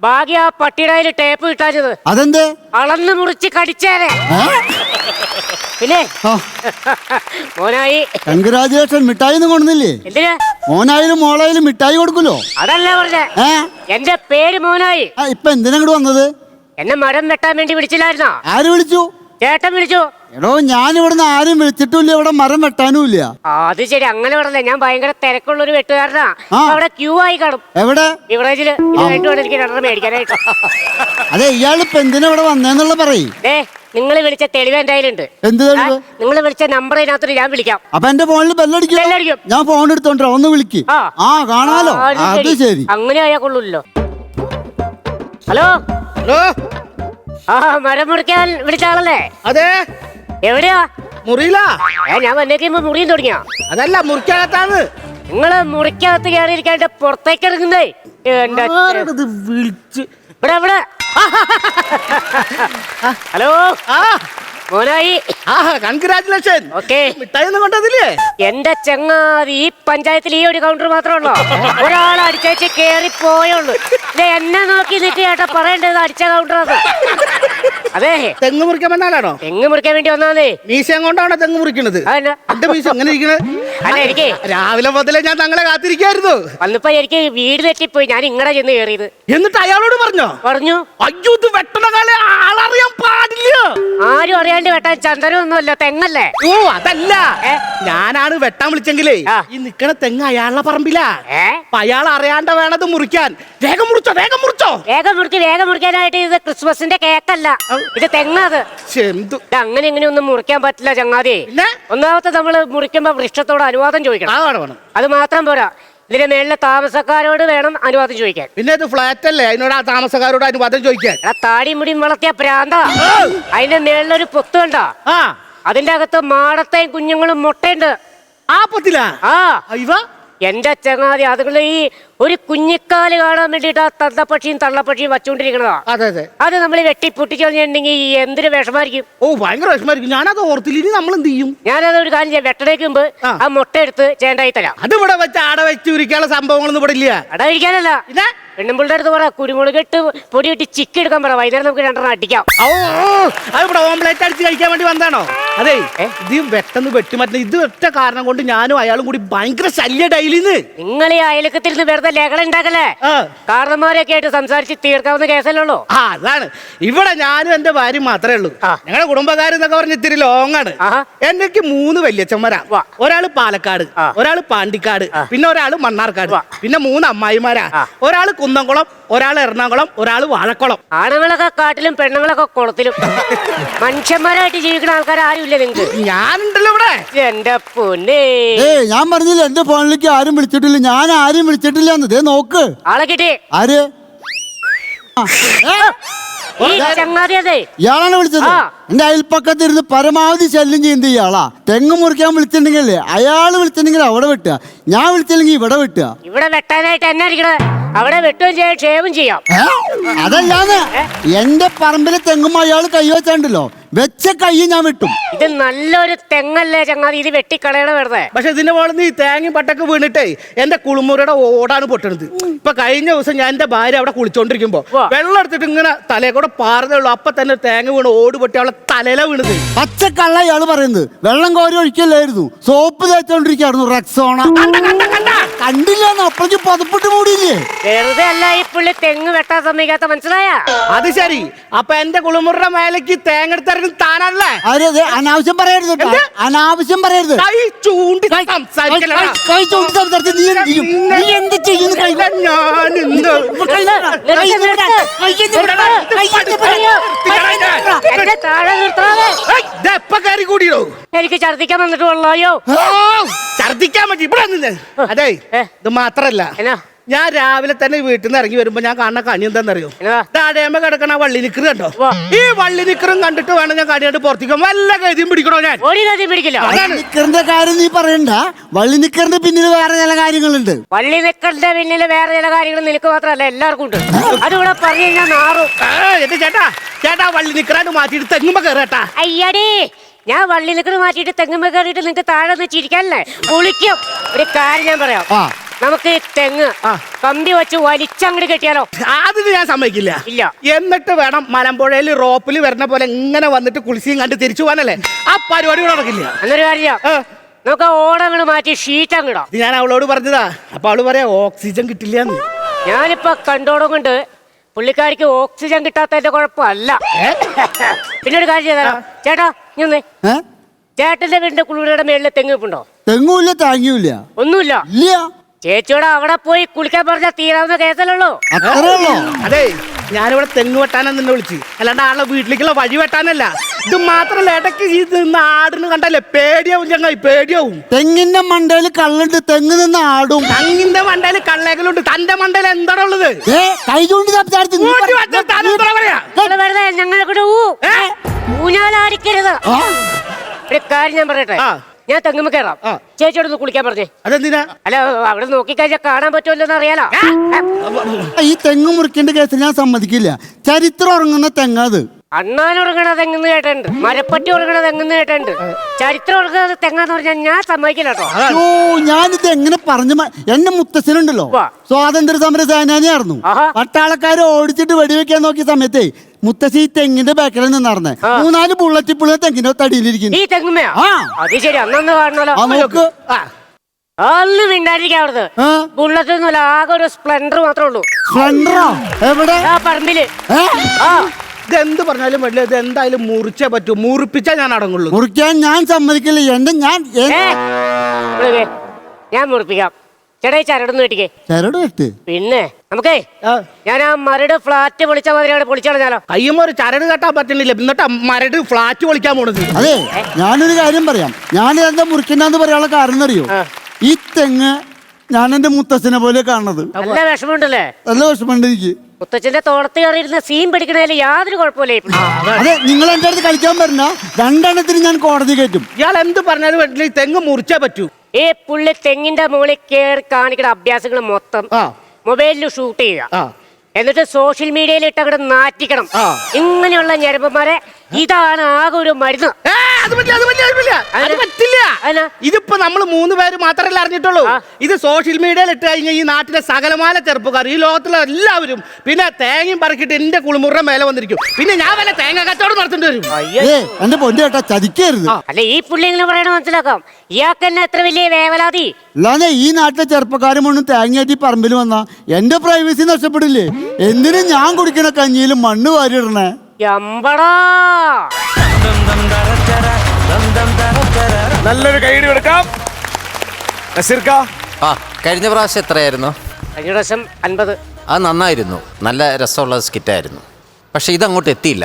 ഭാഗ്യ ആ പട്ടിയുടെ കയ്യില് ടേപ്പ് കിട്ടാഞ്ഞത്. അതെന്തേ? അളന്ന് മുറിച്ച് കടിച്ചേരെ. പിന്നെ മോനായി കൺഗ്രാജുലേഷൻ. മിഠായി ഒന്നും കൊണ്ടുവന്നില്ലേ? എന്തിനാ? മോനായാലും മോളായാലും മിഠായി കൊടുക്കുമല്ലോ. അതല്ല പറഞ്ഞേ, എന്റെ പേര് മോനായി. ഇപ്പൊ എന്തിനാ ഇങ്ങോട്ട് വന്നത്? എന്നെ മരം വെട്ടാൻ വേണ്ടി വിളിച്ചില്ലായിരുന്നോ? ആര് വിളിച്ചു? ചേട്ടൻ വിളിച്ചു. എടോ ഞാൻ ഇവിടുന്ന് ആരും വിളിച്ചിട്ടില്ല, ഇവിടെ മരം വെട്ടാനും ഇല്ല. അത് ശരി, അങ്ങനെ പറഞ്ഞേ. ഞാൻ ഭയങ്കര തിരക്കുള്ള ഒരു വെട്ടുകാരനാ. അവിടെ ക്യൂ ആയി കാണും. എവിടെ? ബിവറേജില്. ഇത് വേണ്ടി എനിക്ക് രണ്ടെണ്ണം മേടിക്കാനായിട്ട്. അതെ ഇയാളിപ്പോ എന്തിനാ ഇവിടെ വന്നേന്നുള്ള പറയും. നിങ്ങൾ വിളിച്ച തെളിവ് എന്റെ കയ്യിലുണ്ട്. എന്ത് തെളിവ്? നിങ്ങൾ വിളിച്ച നമ്പർ ഇതിനകത്ത് ഞാൻ വിളിക്കാം. അപ്പൊ എന്റെ ഫോണിൽ ബെല്ലടിക്കും. ഞാൻ ഫോൺ എടുത്തോണ്ടോ, ഒന്ന് വിളിക്ക്. കാണാലോ. അത് ശരി. അങ്ങനെ ആയാ കൊള്ളൂല്ലോ. Hello hello. മരം മുറിക്കാൻ വിളിച്ച ആളല്ലേ? അതെ. എവിടെയാ? മുറിയിലാ. ഞാൻ വന്നേക്കുമ്പോ മുറിയും തുടങ്ങിയ. അതല്ല, മുറിക്കകത്താണ്. നിങ്ങള് മുറിക്കകത്ത് കയറിയിരിക്കാണ്ട് പുറത്തേക്ക് ഇറങ്ങുന്നേ. വിളിച്ച് ഇവിടെ ഇവിടെ. ഹലോ മോനായി. കൺഗ്രാറ്റുലേഷൻ. ഓക്കെ. മിഠായി ഒന്നും കൊണ്ടതില്ലേ? എന്റെ ചങ്ങാതി ഈ പഞ്ചായത്തിൽ ഈ ഒരു കൗണ്ടർ മാത്രമേ ഉള്ളൂ. ഒരാൾ അടിച്ചേച്ച് കേറി പോയുള്ളൂ. എന്നെ നോക്കി നിൽക്കുക ചേട്ടാ, പറയേണ്ടത് അടിച്ച കൗണ്ടർ അത്. അതെ, തെങ്ങ് മുറിക്കാൻ വന്നാലാണോ? തെങ്ങ് മുറിക്കാൻ വേണ്ടി വന്നാലേ. മീശയും കൊണ്ടാണോ തെങ്ങ് മുറിക്കണത്? എന്റെ മീശ എങ്ങനെ ഇരിക്കണത്? അല്ല, എനിക്ക് രാവിലെ മുതലേ ഞാൻ തങ്ങളെ കാത്തിരിക്കായിരുന്നു. വന്നപ്പോ എനിക്ക് വീട് തെറ്റിപ്പോയി. ഞാൻ ഇങ്ങടെ ചെന്ന് കയറിയത്. എന്നിട്ട് അയാളോട് പറഞ്ഞു? അയ്യോ, ഇത് വെട്ടണ കാലേ ആളറിയാൻ പാടില്ല. ആരും അറിയാണ്ട് വെട്ടാൻ ചന്ദനമൊന്നുമല്ല, തെങ്ങല്ലേ. ഓ അതല്ല, ഞാനാണ് വെട്ടാൻ വിളിച്ചെങ്കിലേ ഈ നിക്കണ തെങ്ങ് അയാളുടെ പറമ്പിലാ. അയാൾ അറിയാണ്ട് വേണത് മുറിക്കാൻ. വേഗം മുറിച്ചോ, വേഗം മുറിച്ചോ. വേഗം മുറിക്കാനായിട്ട് ഇത് ക്രിസ്മസിന്റെ കേക്കല്ല, ഇത് തെങ്ങത്. അങ്ങനെ ഇങ്ങനെയൊന്നും മുറിക്കാൻ പറ്റില്ല ചങ്ങാതി. ഒന്നാമത്തെ നമ്മള് മുറിക്കുമ്പോ വൃക്ഷത്തോട് അനുവാദം ചോദിക്കണം. അത് മാത്രം പോരാ, ഇതിന്റെ മേളിലെ താമസക്കാരോട് വേണം അനുവാദം ചോദിക്കാൻ. പിന്നെ ഇത് ഫ്ലാറ്റ് അല്ലേ, അതിനോട് ആ താമസക്കാരോട് അനുവാദം ചോദിക്കാൻ. താടി മുടിയും വളർത്തിയ പ്രാന്ത. അതിന്റെ മേളിലൊരു പൊത്ത് കണ്ടോ? അതിന്റെ അകത്ത് മാടത്തെയും കുഞ്ഞുങ്ങളും മുട്ടയുണ്ട്. ആ പൊത്തിലാ? എന്റെ ചങ്ങാതി, അതുകൊണ്ട് ഈ ഒരു കുഞ്ഞിക്കാല് കാണാൻ വേണ്ടിട്ട് ആ തത്തപ്പക്ഷിയും തള്ളപ്പക്ഷിയും വച്ചുകൊണ്ടിരിക്കണതാ. അത് നമ്മൾ വെട്ടിപ്പൊട്ടിച്ചു കഴിഞ്ഞിട്ടുണ്ടെങ്കിൽ എന്തൊരു വിഷമായിരിക്കും. ഓ ഭയങ്കര വിഷമായിരിക്കും. ഞാനത് ഓർത്തില്ല. ഇനി നമ്മൾ എന്ത് ചെയ്യും? ഞാനത് ഒരു കാര്യം ചെയ്യാം, വെട്ടടേക്ക് മുമ്പ് ആ മുട്ട എടുത്ത് ചേണ്ടായി തരാം. അത് ഇവിടെ വെച്ച് ആട വെച്ച് ഉരിക്കാനുള്ള സംഭവങ്ങളൊന്നും ഇവിടെ ഇല്ല. അട ഇരിക്കാനല്ല, പെണ്ണുമ്പിളുടെ അടുത്ത് പറ കുരുമുളക് ഇട്ട് പൊടി ഇട്ട് ചിക്കി എടുക്കാൻ പറ. വൈകുന്നേരം നമുക്ക് രണ്ടെണ്ണം അടിക്കാം. അത് ഇവിടെ ഓംലേറ്റ് അടിച്ച് കഴിക്കാൻ വേണ്ടി വന്നാണോ? അതെ, ഇത് പെട്ടെന്ന് വെട്ടി മാറ്റുന്ന ഇത് ഒറ്റ കാരണം കൊണ്ട് ഞാനും അയാളും കൂടി ഭയങ്കര ശല്യ ഡെയിലിന്ന്. നിങ്ങൾ ഈ അയലക്കത്തിൽ നിന്ന് വെറുതെ ലേഖനം ഉണ്ടാക്കല്ലേ? കാരണന്മാരെയൊക്കെ ആയിട്ട് സംസാരിച്ച് തീർക്കാവുന്ന കേസല്ലേ ഉള്ളൂ. അതാണ്. ഇവിടെ ഞാനും എന്റെ ഭാര്യ മാത്രമേ ഉള്ളൂ. ഞങ്ങളുടെ കുടുംബക്കാരെന്നൊക്കെ പറഞ്ഞ് ഇത്തിരി ലോങ്ങാണ്. എനിക്ക് 3 വല്യച്ഛന്മാരാ. ഒരാള് പാലക്കാട്, ഒരാള് പാണ്ടിക്കാട്, പിന്നെ ഒരാള് മണ്ണാർക്കാട്, പിന്നെ 3 അമ്മായിമാരാ. ഒരാള് കുന്നംകുളം, ഒരാൾ എറണാകുളം, ഒരാൾ വാഴക്കുളം. ആണുങ്ങളൊക്കെ കാട്ടിലും പെണ്ണുങ്ങളൊക്കെ കുളത്തിലും. മനുഷ്യന്മാരായിട്ട് ജീവിക്കുന്ന ആൾക്കാർ ആരും ഇല്ല നിങ്ങൾക്ക്? ഞാനുണ്ടല്ലോ ഇവിടെ. എന്റെ പൊന്നേ, ഞാൻ പറഞ്ഞില്ല എന്റെ ഫോണിലേക്ക് ആരും വിളിച്ചിട്ടില്ല. ഞാൻ ആരും വിളിച്ചിട്ടില്ല. നോക്ക് ആളെ കിട്ടി. ആര്? ഇയാളാണ് വിളിച്ചത്. എന്റെ അയൽപ്പക്കത്തിരുന്ന് പരമാവധി ശല്യം ചെയ്യുന്നത് ഇയാളാ. തെങ്ങ് മുറിക്കാൻ വിളിച്ചിട്ടുണ്ടെങ്കിലേ അയാള് വിളിച്ചിട്ടുണ്ടെങ്കിൽ അവിടെ വെട്ടുക, ഞാൻ വിളിച്ചില്ലെങ്കിൽ ഇവിടെ വെട്ടുക. ഇവിടെ വെട്ടാനായിട്ട് എന്നെ അടിക്കണ? അവിടെ വെട്ടുകയും ചെയ്യാം, ഷേവും ചെയ്യാം. അതല്ലാന്ന് എന്റെ പറമ്പിലെ തെങ്ങുമ്പോ അയാള് കൈ വെച്ചാണ്ടല്ലോ, വെച്ച കൈ ഞാൻ വെട്ടും. ഇത് നല്ലൊരു തെങ്ങല്ലേ ചങ്ങാതി, ഇത് വെട്ടിക്കളയണ വെറുതെ. പക്ഷെ ഇതിന്റെ മുകളിൽ നിന്ന് ഈ തേങ്ങയും പട്ടൊക്കെ വീണിട്ടേ എന്റെ കുളിമുറിയുടെ ഓടാണ് പൊട്ടണത്. ഇപ്പൊ കഴിഞ്ഞ ദിവസം ഞാൻ എന്റെ ഭാര്യ അവിടെ കുളിച്ചോണ്ടിരിക്കുമ്പോ വെള്ളം എടുത്തിട്ട് ഇങ്ങനെ തലയെ കൂടെ പാറുന്നേ ഉള്ളൂ. അപ്പൊ തന്നെ തേങ്ങ വീണ് ഓട് പൊട്ടി അവളെ തലയില വീണത്. പച്ചക്കള്ള ഇയാള് പറയുന്നത്. വെള്ളം കോരി ഒഴിക്കല്ലായിരുന്നു, സോപ്പ് തേച്ചോണ്ടിരിക്കായിരുന്നു. റെക്സോണ കണ്ടില്ലെന്ന് അപ്പഴേക്ക് പതപ്പിട്ട് മൂടിയില്ലേ? വെറുതെ അല്ല ഈ പുള്ളി തെങ്ങ് വെട്ടാൻ സമ്മതിക്കാത്ത, മനസ്സിലായ? അത് ശരി. അപ്പൊ എന്റെ കുളിമുറിയുടെ മേലേക്ക് തേങ്ങ എടുത്ത തരുന്നത് താനല്ലേ? അതെ, അനാവശ്യം പറയരുത് കേട്ടോ. എന്ത്? അനാവശ്യം പറയരുത്. കൈ ചൂണ്ടി സംസാരിക്കലടാ. കൈ ചൂണ്ടി സംസാരിച്ച് നീ എന്ത് ചെയ്യും? നീ എന്ത് ചെയ്യുന്നു? കൈ ഞാൻ ഇന്ന് എന്നെ താഴെ നിർത്താതെ. എപ്പ കയറി കൂടിയോ? എനിക്ക് ഛർദിക്കാൻ വന്നിട്ടുള്ളയോ? ഛർദിക്കാൻ പറ്റി ഇവിടെ നിന്ന്. അതെ, ഇത് മാത്രല്ല, എന്നാ ഞാൻ രാവിലെ തന്നെ വീട്ടിൽ നിന്ന് ഇറങ്ങി വരുമ്പോ ഞാൻ കാണുന്ന കണി എന്താണെന്നറിയോ? താഴേമ്മ കിടക്കണ വള്ളി നിക്കറ് കണ്ടോ? ഈ വള്ളി നിക്കറും കണ്ടിട്ട് വേണം ഞാൻ കടിയായിട്ട് പുറത്തേക്ക് വല്ല ഗതിയും പിടിക്കണോ? ഞാൻ ഒരു ഗതിയും പിടിക്കില്ല. നിക്കറിന്റെ കാര്യം നീ പറയണ്ട. വള്ളി നിക്കറിന്റെ പിന്നിൽ വേറെ ചില കാര്യങ്ങളുണ്ട്. വള്ളി നിക്കറിന്റെ പിന്നിൽ വേറെ ചില കാര്യങ്ങൾ നിനക്ക് മാത്രമല്ല എല്ലാവർക്കും ഉണ്ട്. അതിവിടെ പറഞ്ഞു കഴിഞ്ഞാൽ നാറും. എന്റെ ചേട്ടാ വള്ളി നിക്കറായിട്ട് മാറ്റിയിട്ട് തെങ്ങുമ്പോ കയറേട്ടാ. അയ്യടി, ഞാൻ വള്ളി നിക്കറ് മാറ്റിയിട്ട് തെങ്ങുമ്പോ കയറിയിട്ട് നിനക്ക് താഴെ നിന്ന് ചിരിക്കാനല്ലേ വിളിക്കും. ഒരു കാര്യം ഞാൻ പറയാം, നമുക്ക് ഈ തെങ്ങ് കമ്പി വെച്ച് വലിച്ചങ്ങോട്ട് കെട്ടിയാലോ? അതിന് ഞാൻ സമ്മതിക്കില്ല. ഇല്ല. എന്നിട്ട് വേണം മലമ്പുഴയിൽ റോപ്പിൽ വരുന്ന പോലെ ഇങ്ങനെ വന്നിട്ട് കുളിസിയും കണ്ട് തിരിച്ചു പോകാനല്ലേ? ആ പരിപാടി കൂടെ നടക്കില്ല. എന്നൊരു കാര്യം, നമുക്ക് ഓടങ്ങൾ മാറ്റി ഷീറ്റ് അങ്ങിടാം. ഇത് ഞാൻ അവളോട് പറഞ്ഞതാ. അപ്പൊ അവള് പറയാ ഓക്സിജൻ കിട്ടില്ല. ഞാനിപ്പോ കണ്ടോടും കൊണ്ട് പുള്ളിക്കാരിക്ക് ഓക്സിജൻ കിട്ടാത്തതിന്റെ കുഴപ്പമല്ല. പിന്നെ ഒരു കാര്യം ചെയ്താലോ ചേട്ടാ, ഇങ്ങനെ ചേട്ടന്റെ വീടിന്റെ കുളിയുടെ മേളിൽ തെങ്ങുണ്ടോ? തെങ്ങൂല്ല, താങ്ങിയൂല്ല, ഒന്നുമില്ല. ഇല്ല. ചേച്ചിയോടെ അവിടെ പോയി കുളിക്കാൻ പറഞ്ഞാൽ തീരാവുന്ന കേസല്ലോ. അതെ, ഞാനിവിടെ തെങ്ങ് വെട്ടാനാ നിന്നെ വിളിച്ച്, അല്ലാണ്ട് ആളെ വീട്ടിലേക്കുള്ള വഴി വെട്ടാനല്ല. ഇത് മാത്രല്ല, ഇടയ്ക്ക് ഈ നിന്ന് ആടിന് കണ്ടല്ലേ പേടിയാവും. ചങ്ങായി പേടിയാവും. തെങ്ങിന്റെ മണ്ടയിൽ കള്ളുണ്ട്, തെങ്ങ് നിന്ന് ആടും. തെങ്ങിന്റെ മണ്ടയിൽ കള്ളേകളുണ്ട്. തന്റെ മണ്ടയിൽ എന്താണ് ഉള്ളത്? കൈ ചൂണ്ടി വെറുതെ ഞങ്ങളെ കൂടെ ഊഞ്ഞാലാടിക്കരുത്. ഒരു കാര്യം ഞാൻ പറയട്ടെ, ഞാൻ തെങ്ങുമ്പോ കയറാം. ചേച്ചിയോട് ഒന്ന് കുളിക്കാൻ പറഞ്ഞേ. അതെന്തിനാ? അല്ല, അവിടെ നോക്കിക്കഴിഞ്ഞാൽ കാണാൻ പറ്റുമല്ലോ എന്ന് അറിയാലോ. ഈ തെങ്ങ് മുറിക്കേണ്ട കേസ് ഞാൻ സമ്മതിക്കില്ല. ചരിത്രം ഉറങ്ങുന്ന തെങ്ങത്. അണ്ണാൻ ഉറങ്ങണ തെങ്ങെന്ന് കേട്ടിട്ടുണ്ട്, മരപ്പട്ടി ഉറങ്ങണ തെങ്ങെന്ന് കേട്ടിട്ടുണ്ട്. ചരിത്രം ഉറങ്ങുന്നത് തെങ്ങാന്ന് പറഞ്ഞാൽ ഞാൻ സമ്മതിക്കില്ല കേട്ടോ. ഓ, ഞാനിത് എങ്ങനെ പറഞ്ഞു? എന്റെ മുത്തശ്ശനുണ്ടല്ലോ, സ്വാതന്ത്ര്യ സമര സേനാനിയായിരുന്നു. പട്ടാളക്കാരെ ഓടിച്ചിട്ട് വെടിവെക്കാൻ നോക്കിയ സമയത്തേ മുത്തശ്ശി തെങ്ങിന്റെ ബാക്കിൽ നിന്നാർന്നേ. 3-4 ബുള്ളറ്റ് ഇപ്പോൾ തെങ്ങിന്റെ തടിയിലിരിക്കുന്നു. ഈ തെങ്ങുമ്മയാ? അത് ശരി, അന്നൊന്ന് കാണണല്ലോ. നോക്ക്, അന്ന് മിണ്ടായിരിക്കാം. അവിടുന്ന് ബുള്ളറ്റ് ഒന്നുമല്ല, ആകെ ഒരു സ്പ്ലെൻഡർ മാത്രമേ ഉള്ളൂ. സ്പ്ലെൻഡറോ? എവിടെ? ആ പറമ്പില്. ഇതെന്ത് പറഞ്ഞാലും വേണ്ടില്ല, ഇത് എന്തായാലും മുറിച്ചേ പറ്റൂ. മുറിപ്പിച്ചാ ഞാൻ അടങ്ങുള്ളൂ. മുറിക്കാൻ ഞാൻ സമ്മതിക്കില്ല. ഞാൻ മുറിപ്പിക്കാം. ചേട്ടാ, ചരടൊന്നും കെട്ടിക്കേ. ചരട് കെട്ട്. പിന്നെ നമുക്കേ, ഞാൻ ആ മരട് ഫ്ലാറ്റ് പൊളിച്ച മാതിരി പൊളിച്ചാലോ? കയ്യുമ്പോ ഒരു ചരട് കെട്ടാൻ പറ്റുന്നില്ല, എന്നിട്ട് മരട് ഫ്ലാറ്റ് പൊളിക്കാൻ പോണത്. അതെ, ഞാനൊരു കാര്യം പറയാം. ഞാൻ എന്താ മുറിക്കണ്ടെന്ന് പറയാനുള്ള കാരണം അറിയോ? ഈ തെങ്ങ് ഞാൻ എന്റെ മുത്തച്ഛനെ പോലെ കാണുന്നത്. നല്ല വിഷമമുണ്ടല്ലേ? നല്ല വിഷമമുണ്ട് എനിക്ക്. മുത്തച്ഛന്റെ തോളത്ത് കയറിയിരുന്ന സീൻ പിടിക്കണേല് യാതൊരു കുഴപ്പമില്ല. അതെ, നിങ്ങൾ എന്റെ അടുത്ത് കളിക്കാൻ പറഞ്ഞ 2 എണ്ണത്തിന് ഞാൻ കോടതി കയറ്റും. ഇയാൾ എന്ത് പറഞ്ഞാലും വേണ്ടില്ല, ഈ തെങ്ങ് മുറിച്ചേ പറ്റൂ. ഈ പുള്ളി തെങ്ങിന്റെ മുകളിൽ കയറി കാണിക്കുന്ന അഭ്യാസങ്ങൾ മൊത്തം മൊബൈലിൽ ഷൂട്ട് ചെയ്യുക, എന്നിട്ട് സോഷ്യൽ മീഡിയയിൽ ഇട്ട് അങ്ങോട്ട് നാറ്റിക്കണം. ഇങ്ങനെയുള്ള ഞരമ്പന്മാരെ ഇതാണ് ആകെ ഒരു മരുന്ന്. ഇതിപ്പോ നമ്മൾ 3 പേര് മാത്രമല്ല അറിഞ്ഞിട്ടുള്ളൂ. ഇത് സോഷ്യൽ മീഡിയയിൽ ഇട്ട് കഴിഞ്ഞാൽ ഈ നാട്ടിലെ സകലമാല ചെറുപ്പക്കാർ, ഈ ലോകത്തിലെ എല്ലാവരും പിന്നെ തേങ്ങയും പറക്കിട്ട് എന്റെ കുളിമുറിന്റെ മേലെ വന്നിരിക്കും. പിന്നെ ഞാൻ വല്ല തേങ്ങ കച്ചവടം നടത്തേണ്ടി വരും. എന്റെ പൊന്നു ചേട്ടാ, ചതിക്കരുത്. അല്ല, ഈ പുള്ളി എങ്ങനെ പറയണ മനസ്സിലാക്കാം. ഇയാൾക്ക് തന്നെ എത്ര വലിയ വേവലാതി. അല്ലാതെ ഈ നാട്ടിലെ ചെറുപ്പക്കാരും ഒന്നും തേങ്ങയാറ്റി പറമ്പിൽ വന്നാ എന്റെ പ്രൈവസി നഷ്ടപ്പെടില്ലേ? എന്തിനും ഞാൻ കുടിക്കണ കഞ്ഞിയിൽ മണ്ണ് വാരിയിടണേ. നല്ലൊരു കൈയ്യടി കൊടുക്കാം. കഴിഞ്ഞ പ്രാവശ്യം എത്രയായിരുന്നു? കഴിഞ്ഞ പ്രാവശ്യം 50. അത് നന്നായിരുന്നു, നല്ല രസമുള്ള സ്കിറ്റായിരുന്നു. പക്ഷെ ഇതങ്ങോട്ട് എത്തിയില്ല,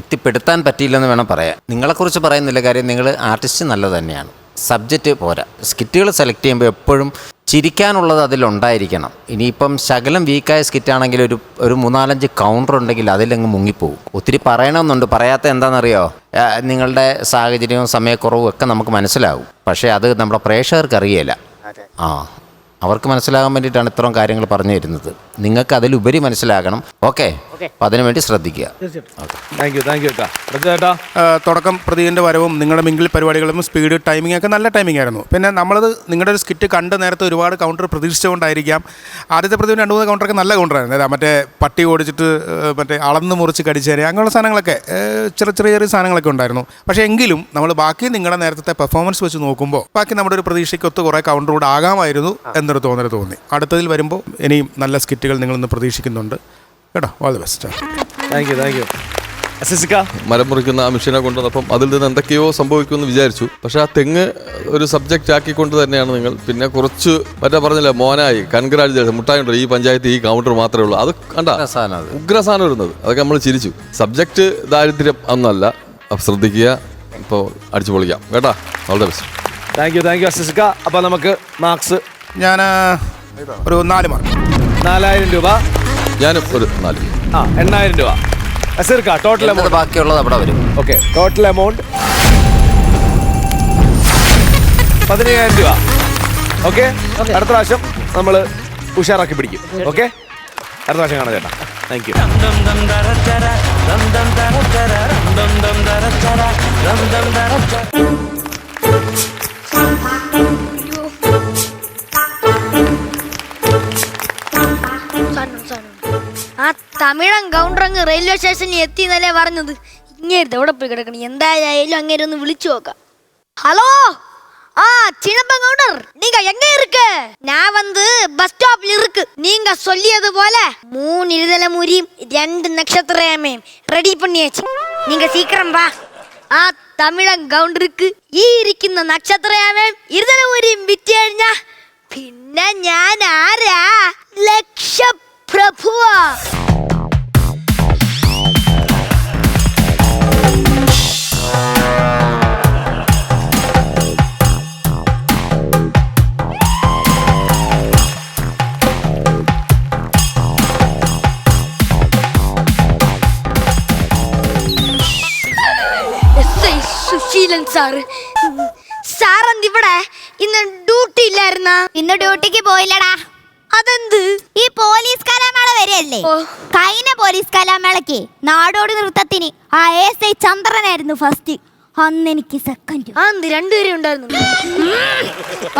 എത്തിപ്പെടുത്താൻ പറ്റിയില്ലെന്ന് വേണം പറയാൻ. നിങ്ങളെക്കുറിച്ച് പറയുന്നില്ല, കാര്യം നിങ്ങൾ ആർട്ടിസ്റ്റ് നല്ലത് തന്നെയാണ്, സബ്ജക്റ്റ് പോരാ. സ്കിറ്റുകൾ സെലക്ട് ചെയ്യുമ്പോൾ എപ്പോഴും ചിരിക്കാനുള്ളത് അതിലുണ്ടായിരിക്കണം. ഇനിയിപ്പം ശകലം വീക്കായ സ്കിറ്റാണെങ്കിൽ ഒരു 3-4 കൗണ്ടർ ഉണ്ടെങ്കിൽ അതിലങ്ങ് മുങ്ങിപ്പോവും. ഒത്തിരി പറയണമെന്നുണ്ട്, പറയാത്ത എന്താണെന്നറിയോ? നിങ്ങളുടെ സാഹചര്യവും സമയക്കുറവും ഒക്കെ നമുക്ക് മനസ്സിലാവും, പക്ഷേ അത് നമ്മുടെ പ്രേക്ഷകർക്ക് അറിയില്ല. അവർക്ക് മനസ്സിലാകാൻ വേണ്ടിയിട്ടാണ് ഇത്രയും കാര്യങ്ങൾ പറഞ്ഞു തരുന്നത്. നിങ്ങൾക്ക് അതിലുപരി മനസ്സിലാകണം. ഓക്കെ, അപ്പം അതിനു വേണ്ടി ശ്രദ്ധിക്കുക. തുടക്കം പ്രതിയുടെ വരവും നിങ്ങളുടെ മിങ്കിൾ പരിപാടികളും സ്പീഡ് ടൈമിംഗ് ഒക്കെ നല്ല ടൈമിംഗ് ആയിരുന്നു. പിന്നെ നമ്മളത് നിങ്ങളുടെ ഒരു സ്കിറ്റ് കണ്ട് നേരത്തെ ഒരുപാട് കൗണ്ടർ പ്രതീക്ഷിച്ചുകൊണ്ടായിരിക്കാം. ആദ്യത്തെ പ്രതിന് 2-3 കൗണ്ടറൊക്കെ നല്ല കൗണ്ടറായിരുന്നു. മറ്റേ പട്ടി ഓടിച്ചിട്ട് മറ്റേ അളന്ന് മുറിച്ച് കടിച്ചേരെ അങ്ങനെയുള്ള സാധനങ്ങളൊക്കെ ചെറിയ സാധനങ്ങളൊക്കെ ഉണ്ടായിരുന്നു. പക്ഷേ എങ്കിലും നമ്മൾ ബാക്കി നിങ്ങളുടെ നേരത്തെ പെർഫോമൻസ് വെച്ച് നോക്കുമ്പോൾ ബാക്കി നമ്മുടെ ഒരു പ്രതീക്ഷയ്ക്കൊത്ത് കുറേ കൗണ്ടർ കൂടെ ആകാമായിരുന്നു എന്നൊരു തോന്നി. അടുത്തതിൽ വരുമ്പോൾ ഇനിയും നല്ല സ്കിറ്റുകൾ നിങ്ങളിന്ന് പ്രതീക്ഷിക്കുന്നുണ്ട് കേട്ടോ. All the best. Thank U. മരം മുറിക്കുന്ന ആ മെഷീനെ കൊണ്ടുവന്നപ്പം അതിൽ നിന്ന് എന്തൊക്കെയോ സംഭവിക്കുമെന്ന് വിചാരിച്ചു. പക്ഷെ ആ തെങ്ങ് ഒരു സബ്ജക്റ്റ് ആക്കിക്കൊണ്ട് തന്നെയാണ് നിങ്ങൾ പിന്നെ കുറച്ച് മറ്റേ പറഞ്ഞില്ലേ മോനായി കൺഗ്രാജുലേഷൻ മുട്ടായി ഉണ്ടല്ലോ ഈ പഞ്ചായത്ത് ഈ കൗണ്ടർ മാത്രമേ ഉള്ളൂ. അത് കണ്ട ഉഗ്രസാധനം വരുന്നത് അതൊക്കെ നമ്മൾ ചിരിച്ചു. സബ്ജക്റ്റ് ദാരിദ്ര്യം ഒന്നല്ല. ശ്രദ്ധിക്കുക. ഇപ്പോൾ അടിച്ചു പൊളിക്കാം കേട്ടാ. All the best. Thank you അസിസിക്ക. അപ്പൊ നമുക്ക് മാർക്സ് ഞാൻ ഒരു 4 മാർക്ക്. 4000 രൂപ. ഞാനും ഒരു 4. 8000 രൂപ. അസിർക്ക ടോട്ടൽ എമൗണ്ട് ബാക്കിയുള്ളത് അവിടെ വരും. ഓക്കെ, ടോട്ടൽ എമൗണ്ട് 15000 രൂപ. ഓക്കെ, അടുത്ത പ്രാവശ്യം നമ്മൾ ഉഷാറാക്കി പിടിക്കും. ഓക്കെ, അടുത്ത പ്രാവശ്യം കാണാം ചേട്ടാ. Thank you. ആ തമിഴൻ കൗണ്ടർ അങ്ങ് റെയിൽവേ സ്റ്റേഷനിൽ എത്തി എന്നല്ലേ പറഞ്ഞത്. ഇങ്ങേരുത് എവിടെ പോയി കിടക്കണ. എന്തായാലും അങ്ങേരെ ഒന്ന് വിളിച്ചു നോക്കാം. ഹലോ, சின்னப்பன் கவுண்டர், நீங்க எங்க இருக்கு? நான் வந்து பஸ் ஸ்டாப்ல இருக்கு. நீங்க சொல்லியது போல 3 இருதல முறியும் 2 நட்சத்திரமே ரெடி பண்ணியாச்சு. நீங்க சீக்கிரம் வா. ആ തമിഴൻ കൗണ്ടർക്ക് ഈ ഇരിക്കുന്ന നക്ഷത്രയാമേ ഇരുതല മുറിയും വിറ്റ് കഴിഞ്ഞാ പിന്നെ ഞാൻ ആരാ? ലക്ഷപ്രഭുവാ. സുശീലൻ സാറ് സാറെന്തിവിടെ ഇന്ന് ഡ്യൂട്ടി ഇല്ലായിരുന്ന? ഇന്ന് ഡ്യൂട്ടിക്ക് പോയില്ലടാ. അതെന്ത്? ഈ പോലീസ് കലാമേള വരെയല്ലേ. കഴിഞ്ഞ പോലീസ് കലാമേളക്ക് നാടോടി നൃത്തത്തിന് ആ എസ് ഐ ചന്ദ്രനായിരുന്നു ഫസ്റ്റ്. അന്ന് എനിക്ക് സെക്കൻഡ്. അന്ന് 2 പേരെ ഉണ്ടായിരുന്നു.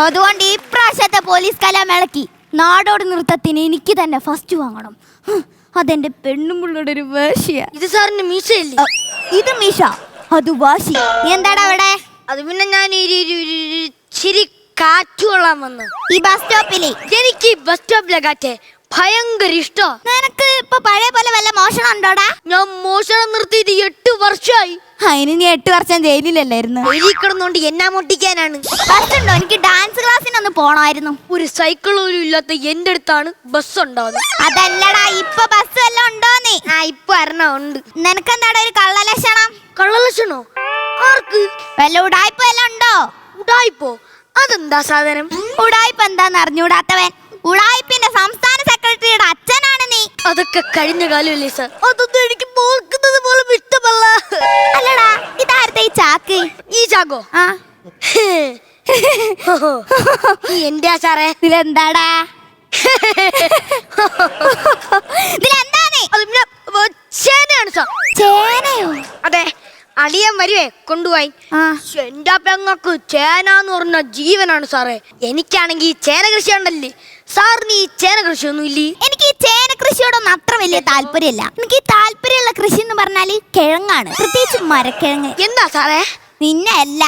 അതുകൊണ്ട് ഈ പ്രാവശ്യത്തെ പോലീസ് കലാമേളക്ക് നാടോടി നൃത്തത്തിന് എനിക്ക് തന്നെ ഫസ്റ്റ് വാങ്ങണം. അതെന്റെ പെണ്ണുമുള്ളയുടെ ഒരു വാശിയാ. ഇത് സാറിന്റെ മീശയല്ലേ? ഇത് മീശ, അത് വാശി. എന്താടാ അവിടെ? അത് പിന്നെ ഞാൻ ചിരി കാറ്റ് കൊള്ളാൻ വന്നു ഈ ബസ് സ്റ്റോപ്പില്. എനിക്ക് ബസ് സ്റ്റോപ്പിലെ കാറ്റ് ഭയങ്കര ഇഷ്ടം. നിനക്ക് ഇപ്പൊ പഴയ പോലെ വല്ല മോഷണം ഉണ്ടോടാ? ഞാൻ മോഷണം നിർത്തിയിട്ട് 8 വർഷമായി. അതിന് നീ 8 വർഷം ജയിലിലല്ലായിരുന്നു? ജയിലിൽ കിടന്നുകൊണ്ട് എന്നാ മുട്ടിക്കാനാണ്? ബസ് ഉണ്ടോ? എനിക്ക് ഡാൻസ് ക്ലാസ്സിനൊന്ന് പോണമായിരുന്നു. ഒരു സൈക്കിൾ പോലും ഇല്ലാത്ത എന്റെ അടുത്താണ് ബസ് ഉണ്ടാവുന്നത്. അതല്ലടാ, ഇപ്പൊ ബസ് വല്ലതും ഉണ്ടോന്ന്? ഇപ്പൊ ഉണ്ട്. നിനക്കെന്താടാ ഒരു കള്ളലക്ഷണം? കള്ളലക്ഷണോ? ആർക്ക്? വല്ല ഉടായ്പ വല്ലതും ഉണ്ടോ? ഉടായ്പോ? അതെന്താ സാധനം? ഉടായ്പ എന്താന്ന് അറിഞ്ഞൂടാത്തവൻ. ഉടായ്പിന്റെ സംസ്ഥാന സെക്രട്ടറിയുടെ അച്ഛനാണ് നീ. അതൊക്കെ കഴിഞ്ഞ കാലമല്ലേ സാർ. അതൊന്നും എനിക്ക് പോക്കുന്നത് പോലും ഇഷ്ടമല്ല. അല്ലടാ, ഇതാരത്തെ ഈ ചാക്ക്? ഈ ചാക്കോ? എന്റെ സാറേ. ഇതിലെന്താടാ? ഇതിലെന്താണ്? ചേനയാണ് സാർ. ചേനയോ? അതെ, അളിയൻ വരുവേ കൊണ്ടുപോയി. എന്റെ പെങ്ങക്ക് ചേനാന്ന് പറഞ്ഞ ജീവനാണ് സാറേ. എനിക്കാണെങ്കിൽ ഈ ചേന കൃഷി ഉണ്ടല്ലേ. സാറിന് ഈ ചേന കൃഷി ഒന്നും ഇല്ലേ? എനിക്ക് ഈ ചേന കൃഷിയോടൊന്നും അത്ര വലിയ താല്പര്യമില്ല. എനിക്ക് ഈ താല്പര്യമുള്ള കൃഷി എന്ന് പറഞ്ഞാല് കിഴങ്ങാണ്, പ്രത്യേകിച്ച് മരക്കിഴങ്ങ്. എന്താ സാറേ? നിന്നെ അല്ല.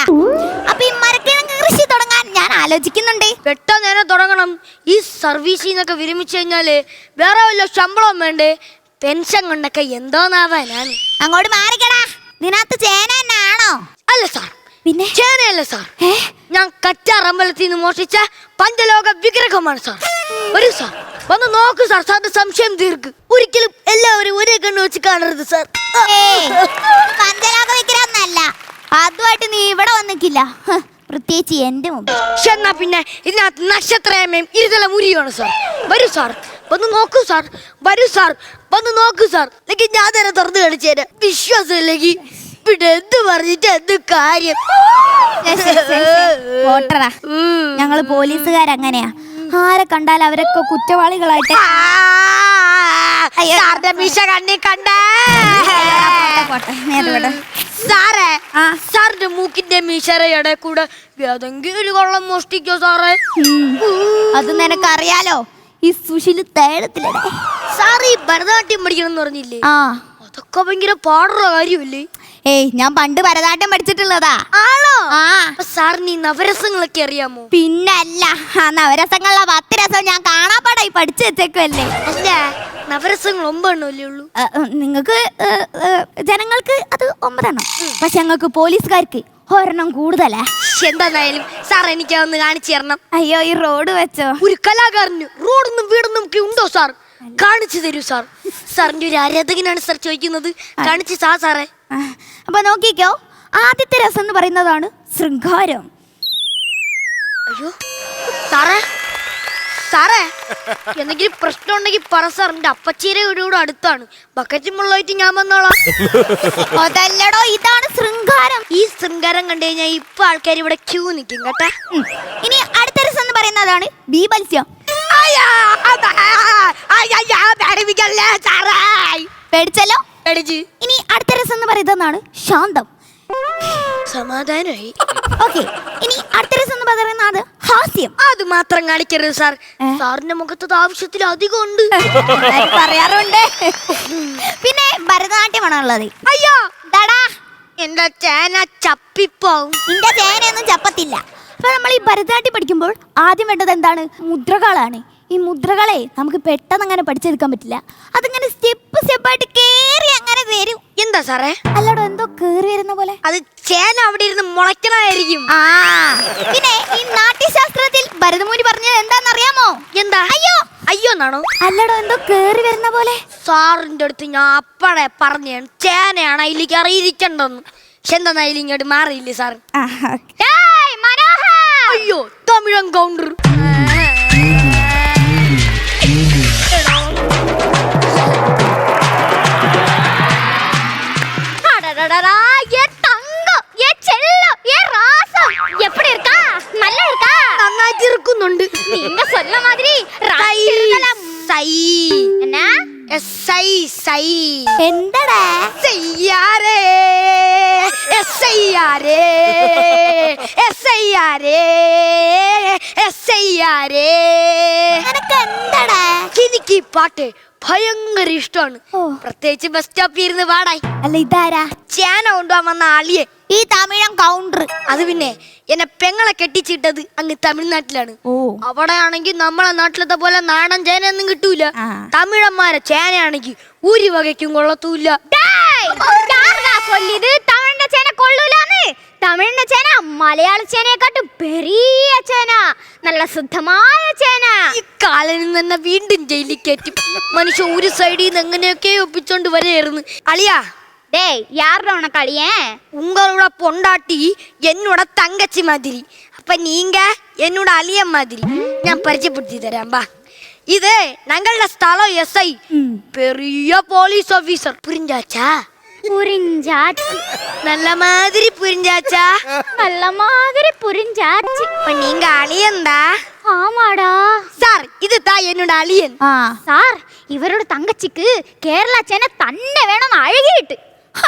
അപ്പൊ ഈ മരക്കിഴങ്ങ് കൃഷി തുടങ്ങാൻ ഞാൻ ആലോചിക്കുന്നുണ്ട്. പെട്ടെന്ന് തന്നെ തുടങ്ങണം. ഈ സർവീസിൽ നിന്നൊക്കെ വിരമിച്ചു കഴിഞ്ഞാല് വേറെ വല്ല ശമ്പളം വേണ്ടേ? പെൻഷൻ കൊണ്ടൊക്കെ എന്തോന്നാവാനാണ്. അങ്ങോട്ട് മാറിക്കടാ. ഇതിനകത്ത് ചേന തന്നെ ആണോ? അല്ല സാർ, പിന്നെ ചേനയല്ല സാർ. ഞാൻ കറ്റാർ അമ്പലത്തിൽ നിന്ന് മോഷിച്ച പഞ്ചലോക വിഗ്രഹമാണ് സാർ. ഒരു സാർ വന്ന് നോക്കൂ സാർ. സാറിന്റെ സംശയം തീർക്ക്. ഒരിക്കലും എല്ലാവരും ഒരേ കണ്ണു വെച്ച് കാണരുത് സാർ. പഞ്ചലോക വിഗ്രഹമൊന്നല്ല. അതുമായിട്ട് നീ ഇവിടെ വന്നിക്കില്ല, പ്രത്യേകിച്ച് എന്റെ മുമ്പ്. എന്നാ പിന്നെ ഇതിനകത്ത് നക്ഷത്രമേയും ഇരുതല മുരിയാണ് സാർ. വരൂ സാർ, വന്ന് നോക്കൂ സാർ. വരൂ സാർ, വന്ന് നോക്കൂ സാർ. അല്ലെങ്കിൽ ഞാൻ തന്നെ തുറന്നു കളിച്ചേരാ. വിശ്വാസം ഇല്ലെങ്കിൽ പിന്നെ എന്ത് പറഞ്ഞിട്ട് എന്ത് കാര്യം? പോട്ടറാ, ഞങ്ങള് പോലീസുകാരങ്ങനെയാ. ആരെ കണ്ടാൽ അവരൊക്കെ കുറ്റവാളികളായിട്ട്. സാറിന്റെ മീശ കണ്ണി കണ്ട സാറേ, സാറിന്റെ മൂക്കിന്റെ മീശയുടെ കൂടെ ഏതെങ്കിലും ഒരു കൊള്ളം മോഷ്ടിക്കോ സാറേ? അത് നിനക്കറിയാലോ. ഈ സുശീല് തേടത്തിലേ. സാർ ഈ ഭരതനാട്യം പഠിക്കണം എന്ന് പറഞ്ഞില്ലേ? അതൊക്കെ ഭയങ്കര പാടുള്ള കാര്യമല്ലേ? ഏയ് ഞാൻ പണ്ട് ഭരതനാട്യം പഠിച്ചിട്ടുള്ളതാ. ആണോ? ആ സാറിന് ഈ നവരസങ്ങളൊക്കെ അറിയാമോ? പിന്നല്ല, ആ നവരസങ്ങളിലെ 10 രസം ഞാൻ കാണാപ്പാടായി പഠിച്ചു വെച്ചേക്കുമല്ലേ. അല്ല, നവരസങ്ങൾ 9 എണ്ണല്ലേ ഉള്ളൂ. നിങ്ങൾക്ക് ജനങ്ങൾക്ക് അത് 9 എണ്ണം, പക്ഷെ ഞങ്ങൾക്ക് പോലീസുകാർക്ക് 1 എണ്ണം കൂടുതലാ. എന്തായാലും സാർ എനിക്ക് അതൊന്ന് കാണിച്ചു തരണം. അയ്യോ, ഈ റോഡ് വെച്ചോ? ഒരു കലാകാരന് റോഡൊന്നും വീടൊന്നും ഒക്കെ ഉണ്ടോ സാർ? കാണിച്ചു തരൂ സാർ. സാറിന്റെ ഒരു ആരാധകനാണ് സാർ ചോദിക്കുന്നത്. കാണിച്ചു സാറേ. അപ്പൊ നോക്കിക്കോ, ആദ്യത്തെ രസം എന്ന് പറയുന്നതാണ് ശൃംഗാരം. അയ്യോ സാറേ, സാറേ എന്തെങ്കിലും പ്രശ്നം ഉണ്ടെങ്കിൽ പറ സാർ. എന്റെ അപ്പച്ചീരെ വീട് അടുത്താണ്. ബക്കറ്റും വെള്ളമായിട്ട് ഞാൻ വന്നോളാം. അതല്ലടോ, ഇതാണ് ശൃംഗാരം. ഈ ശൃംഗാരം കണ്ടു കഴിഞ്ഞാൽ ഇപ്പൊ ആൾക്കാർ ഇവിടെ ക്യൂ നിൽക്കും കേട്ടാ. ഇനി അടുത്ത രസം എന്ന് പറയുന്നതാണ് ബീഭത്സ്യം. പേടിച്ചല്ലോ. ഇനി അടുത്ത രസം എന്ന് പറയുന്നതാണ് ശാന്തം. സമാധാനമായി. ഓക്കെ, ഇനി അടുത്ത രസം എന്ന് പറയുന്നത് ഹാസ്യം. അത് മാത്രം കാണിക്കരുത് സാർ. സാറിന്റെ മുഖത്ത് ആവശ്യത്തിൽ അധികം ഉണ്ട്. പറയാറുണ്ട്. പിന്നെ ഭരതനാട്യമാണോ ഉള്ളത്? അയ്യോ ദാടാ, എന്റെ ചേന ചപ്പിപ്പോവും. നിന്റെ ചേനയൊന്നും ചപ്പത്തില്ല. അപ്പൊ നമ്മൾ ഈ ഭരതനാട്യം പഠിക്കുമ്പോൾ ആദ്യം വേണ്ടത് എന്താണ്? മുദ്രകളാണ്. ഈ മുദ്രകളെ നമുക്ക് പെട്ടെന്ന് അങ്ങനെ പഠിച്ചെടുക്കാൻ പറ്റില്ല. അതിങ്ങനെ സ്റ്റെപ്പായിട്ട് കേറി അങ്ങനെ വരും. എന്താ സാറേ? അല്ലടോ, എന്തോ കേറി വരുന്ന പോലെ. അത് ചേന അവിടെ ഇരുന്ന് മുളയ്ക്കണായിരിക്കും. ആ, പിന്നെ ഈ നാട്യശാസ്ത്രത്തിൽ ഭരതമുനി പറഞ്ഞത് എന്താണെന്നറിയാമോ? എന്താ? അയ്യോ അയ്യോ എന്നാണോ? അല്ലടോ, എന്തോ കേറി വരുന്ന പോലെ. സാറിന്റെ അടുത്ത് ഞാൻ അപ്പടെ പറഞ്ഞു ചേനയാണ് അതിലേക്ക് അറിയിരിക്കണ്ടെന്ന്. പക്ഷെ എന്താ അതിൽ ഇങ്ങോട്ട് മാറിയില്ലേ സാർ? അയ്യോ, തമിഴൻ കൗണ്ടർ. നന്നായിട്ട് ഇരിക്കുന്നുണ്ട്. എന്തടാ? എനിക്ക് ഈ പാട്ട് ഭയങ്കര ഇഷ്ടമാണ്. പ്രത്യേകിച്ച് ബസ് സ്റ്റോപ്പിൽ ഇരുന്ന് പാടായി. അല്ല, ഇതാരാ? ചേന കൊണ്ടുപോകാൻ വന്ന ആളിയെ. ഈ തമിഴൻ കൗണ്ടർ. അത് പിന്നെ എന്നെ പെങ്ങളെ കെട്ടിച്ചിട്ടത് അങ്ങ് തമിഴ്നാട്ടിലാണ്. അവിടെ ആണെങ്കിൽ നമ്മളെ നാട്ടിലത്തെ പോലെ നാടൻ ചേന ഒന്നും കിട്ടൂല. തമിഴന്മാരെ ചേനയാണെങ്കിൽ ഒരു വകയ്ക്കും കൊള്ളത്തൂല്ല. തമിഴിന്റെ ചേന കൊള്ളൂലെന്ന്. തമിഴിന്റെ ചേന മലയാള ചേനയെക്കാട്ടും പെരിയ ചേന, നല്ല ശുദ്ധമായ ചേന. ഈ കാലനിൽ തന്നെ വീണ്ടും ജയിലിൽ കയറ്റും. മനുഷ്യൻ ഒരു സൈഡിൽ നിന്ന് എങ്ങനെയൊക്കെ ഒപ്പിച്ചോണ്ട് വരെയായിരുന്നു. അളിയാ, டேய் யாரோட உனக்கு அழியன்? உங்களோட பொண்டாட்டி என்னோட தங்கச்சி மாதிரி. அப்ப நீங்க என்னோட அழியன் மாதிரி. நான் பரிச்சயப்படுத்தி தரேன் பா. இது ഞങ്ങളുടെ സ്ഥലം എസ്ഐ, பெரிய போலீஸ் ஆபீசர். புரிஞ்சாச்சா? புரிஞ்சாச்சு. நல்ல மாதிரி புரிஞ்சாச்சா? நல்ல மாதிரி புரிஞ்சாச்சு. அப்ப நீங்க அழியன்டா? ஆமாடா சார். இது தான் என்னோட அழியன். சார், இவரோட தங்கச்சிக்கு கேரளா சேனை தன்னை வேணும்னு அழுகிட்டு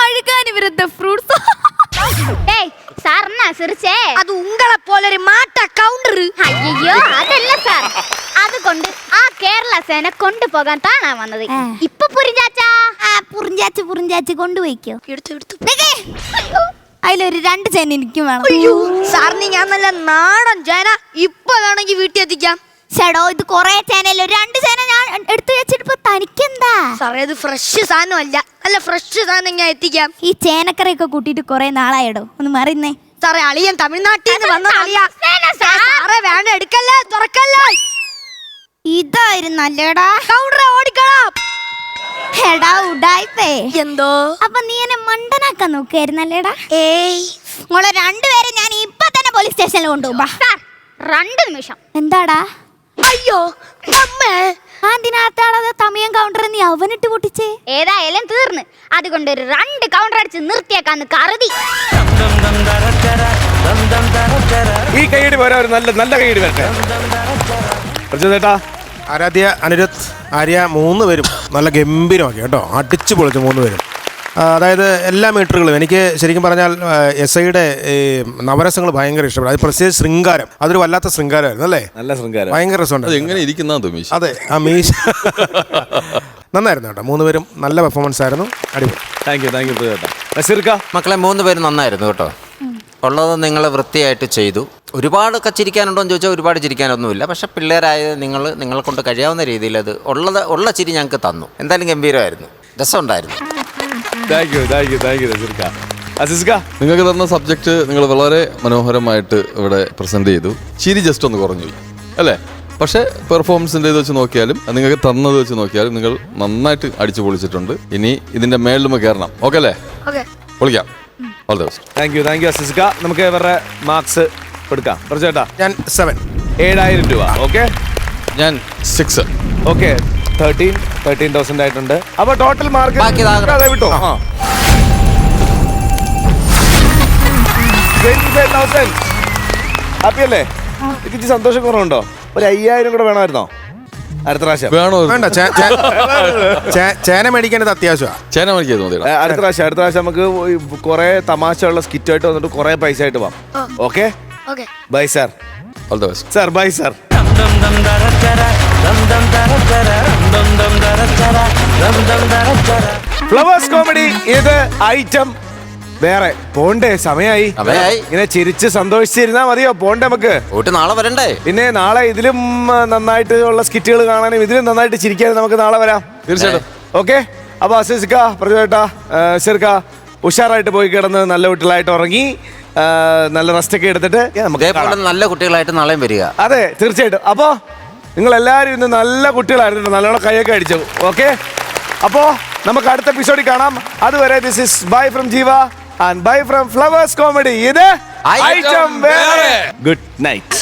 அழுகான் விருந்த ஃப்ரூட்ஸ். டேய் சார், என்ன சிரிச்சே? அது உங்களை போல ஒரு மாட்ட கவுண்டர். ஐயோ, அதல்ல சார். அது கொண்டு കേരള സേന കൊണ്ടുപോകാൻ താനാ വന്നത്. ഇപ്പൊ പുരിഞ്ചാച്ചാ? പുരിഞ്ചാച്ച് കൊണ്ടുപോയിക്കോ. അതിലൊരു 2 ചേന എനിക്കും വേണം. അയ്യോ സാറിന് ഞാൻ നല്ല നാടൻ ചേന ഇപ്പൊ വേണമെങ്കിൽ വീട്ടിൽ എത്തിക്കാം. ചേടോ, ഇത് കൊറേ ചേനല്ലോ. 2 ചേന ഞാൻ എടുത്തു വെച്ചിട്ട് തനിക്കെന്താ? സാറേ, അത് ഫ്രഷ് സാധനമല്ല. അല്ല, ഫ്രഷ് സാധനം ഞാൻ എത്തിക്കാം. ഈ ചേനക്കറിയൊക്കെ കൂട്ടിയിട്ട് കൊറേ നാളായിടോ. ഒന്ന് മറിയുന്നേ. സാറേ, അളിയൻ തമിഴ്നാട്ടിൽ നിന്ന് വന്ന അളിയാ. സാറേ വേണ്ട, എടുക്കല്ലേ, തുറക്കല്ലേ. ഇതായിരുന്നല്ലേടാ കൗണ്ടറെ ഓടിക്കണം. എടാ ഉടായിപ്പേ. എന്തോ? അപ്പൊ നീ എന്നെ മണ്ടനാക്കാൻ നോക്കായിരുന്നല്ലേടാ? ഏയ്, മോളെ 2 പേരെ ഞാൻ ഇപ്പൊ തന്നെ പോലീസ് സ്റ്റേഷനിൽ കൊണ്ടുപോകും. 2 നിമിഷം. എന്താടാ? അയ്യോ അമ്മേ, അതിനകത്താളത് തമിഴൻ കൗണ്ടർ നീ അവനിട്ട് പൊട്ടിച്ചേ. ഏതായാലും തീർന്ന്. അതുകൊണ്ട് 2 കൗണ്ടർ അടിച്ച് നിർത്തിയേക്കാന്ന് കരുതി. ഈ കൈയടി പോരാ, ഒരു നല്ല കൈയടി വരട്ടെ. ചേട്ടാ, ആരാധ്യ, അനിരുദ്ധ്, ആര്യ 3 പേരും നല്ല ഗംഭീരമാക്കി കേട്ടോ. അടിച്ചു പൊളിച്ചു 3 പേരും. അതായത് എല്ലാ മീറ്ററുകളും എനിക്ക് ശരിക്കും പറഞ്ഞാൽ എസ് ഐയുടെ നവരസങ്ങൾ ഭയങ്കര ഇഷ്ടപ്പെട്ടു. അത് പ്രത്യേകിച്ച് ശൃംഗാരം, അതൊരു വല്ലാത്ത ശൃംഗാരമായിരുന്നു അല്ലേ? നല്ല ശൃംഗാരം, ഭയങ്കര രസമുണ്ട്. എങ്ങനെ ഇരിക്കുന്ന മീശ. അതെ, ആ മീശ നന്നായിരുന്നു കേട്ടോ. 3 പേരും നല്ല പെർഫോമൻസ് ആയിരുന്നു. അടിപൊളി. താങ്ക് യു ചേട്ടാ. നസീർക്ക മക്കളെ 3 പേര് നന്നായിരുന്നു കേട്ടോ. ഉള്ളത് നിങ്ങൾ വൃത്തിയായിട്ട് ചെയ്തു. ഒരുപാടൊക്കെ ചിരിക്കാനുണ്ടോ എന്ന് ചോദിച്ചാൽ ഒരുപാട് ചിരിക്കാനൊന്നുമില്ല. പക്ഷെ പിള്ളേരായ നിങ്ങളെ കൊണ്ട് കഴിയാവുന്ന രീതിയിൽ അത് ഉള്ള ചിരി ഞങ്ങൾക്ക് തന്നു. എന്തായാലും ഗംഭീരമായിരുന്നു, രസമുണ്ടായിരുന്നു. Thank you നസീർക്ക. അസീസ്ക്ക, നിങ്ങൾക്ക് തന്ന സബ്ജക്റ്റ് നിങ്ങൾ വളരെ മനോഹരമായിട്ട് ഇവിടെ പ്രസന്റ് ചെയ്തു. ചിരി ജസ്റ്റ് ഒന്ന് കുറഞ്ഞു അല്ലേ? പക്ഷേ പെർഫോമൻസിൻ്റെ ഇത് വെച്ച് നോക്കിയാലും നിങ്ങൾക്ക് തന്നത് വെച്ച് നോക്കിയാലും നിങ്ങൾ നന്നായിട്ട് അടിച്ചു പൊളിച്ചിട്ടുണ്ട്. ഇനി ഇതിന്റെ മേളിലും കയറണം. ഓക്കെ അല്ലേ? പൊളിക്കാം. All the best. Thank you അസീസ്ക്ക. നമുക്ക് ഇവരുടെ മാർക്സ് കൊടുക്കാം. ചേട്ടാ, ഞാൻ 7. 7,000 രൂപ. ഓക്കെ, ഞാൻ 6. ഓക്കെ, 13,000 ആയിട്ടുണ്ട്. അപ്പൊ ടോട്ടൽ മാർക്ക് ബാക്കി ഇതാ. വിട്ടോ. 25,000. ഹാപ്പി അല്ലേ? എനിക്ക് സന്തോഷം കുറവുണ്ടോ? ഒരു 5,000 കൂടെ വേണമായിരുന്നോ അടുത്ത പ്രാവശ്യം? വേണോ? വേണ്ട, ചേന മേടിക്കേണ്ടത് അത്യാവശ്യമാണ്. ചേന മേടിക്കാൻ മതി. അടുത്ത പ്രാവശ്യം നമുക്ക് കുറെ തമാശയുള്ള സ്കിറ്റായിട്ട് വന്നിട്ട് കുറെ പൈസ ആയിട്ട് പോവാം. Okay, bye sir. All the best. Sir bye sir. Flowers comedy ഇത് ഐറ്റം വേറെ. പോണ്ടേ, സമയായി. ഇങ്ങനെ ചിരിച്ച് സന്തോഷിച്ചിരുന്നാ മതിയോ? പോണ്ടേ നമുക്ക്. നാളെ വരണ്ടേ? പിന്നെ നാളെ ഇതിലും നന്നായിട്ട് ഉള്ള സ്കിറ്റുകൾ കാണാനും ഇതിലും നന്നായിട്ട് ചിരിക്കാനും നമുക്ക് നാളെ വരാം. തീർച്ചയായിട്ടും. ഓക്കെ, അപ്പൊ അസീസ്ക്ക, പ്രജോട്ടാ, സിർക്ക ഉഷാറായിട്ട് പോയി കിടന്ന് നല്ല കുട്ടികളായിട്ട് ഉറങ്ങി നല്ല റെസ്റ്റ് ഒക്കെ എടുത്തിട്ട് നല്ല കുട്ടികളായിട്ട് നാളെയും വരിക. അതെ, തീർച്ചയായിട്ടും. അപ്പോ നിങ്ങൾ എല്ലാവരും ഇന്ന് നല്ല കുട്ടികളായിരുന്നു. നല്ലോണം കൈയൊക്കെ അടിച്ചു. ഓക്കെ, അപ്പോ നമുക്ക് അടുത്ത എപ്പിസോഡിൽ കാണാം. അതുവരെ ദിസ് ഇസ് ബൈ ഫ്രം ജീവ and bye from flowers comedy. ഇത് ഐറ്റം വേറെ. Good night.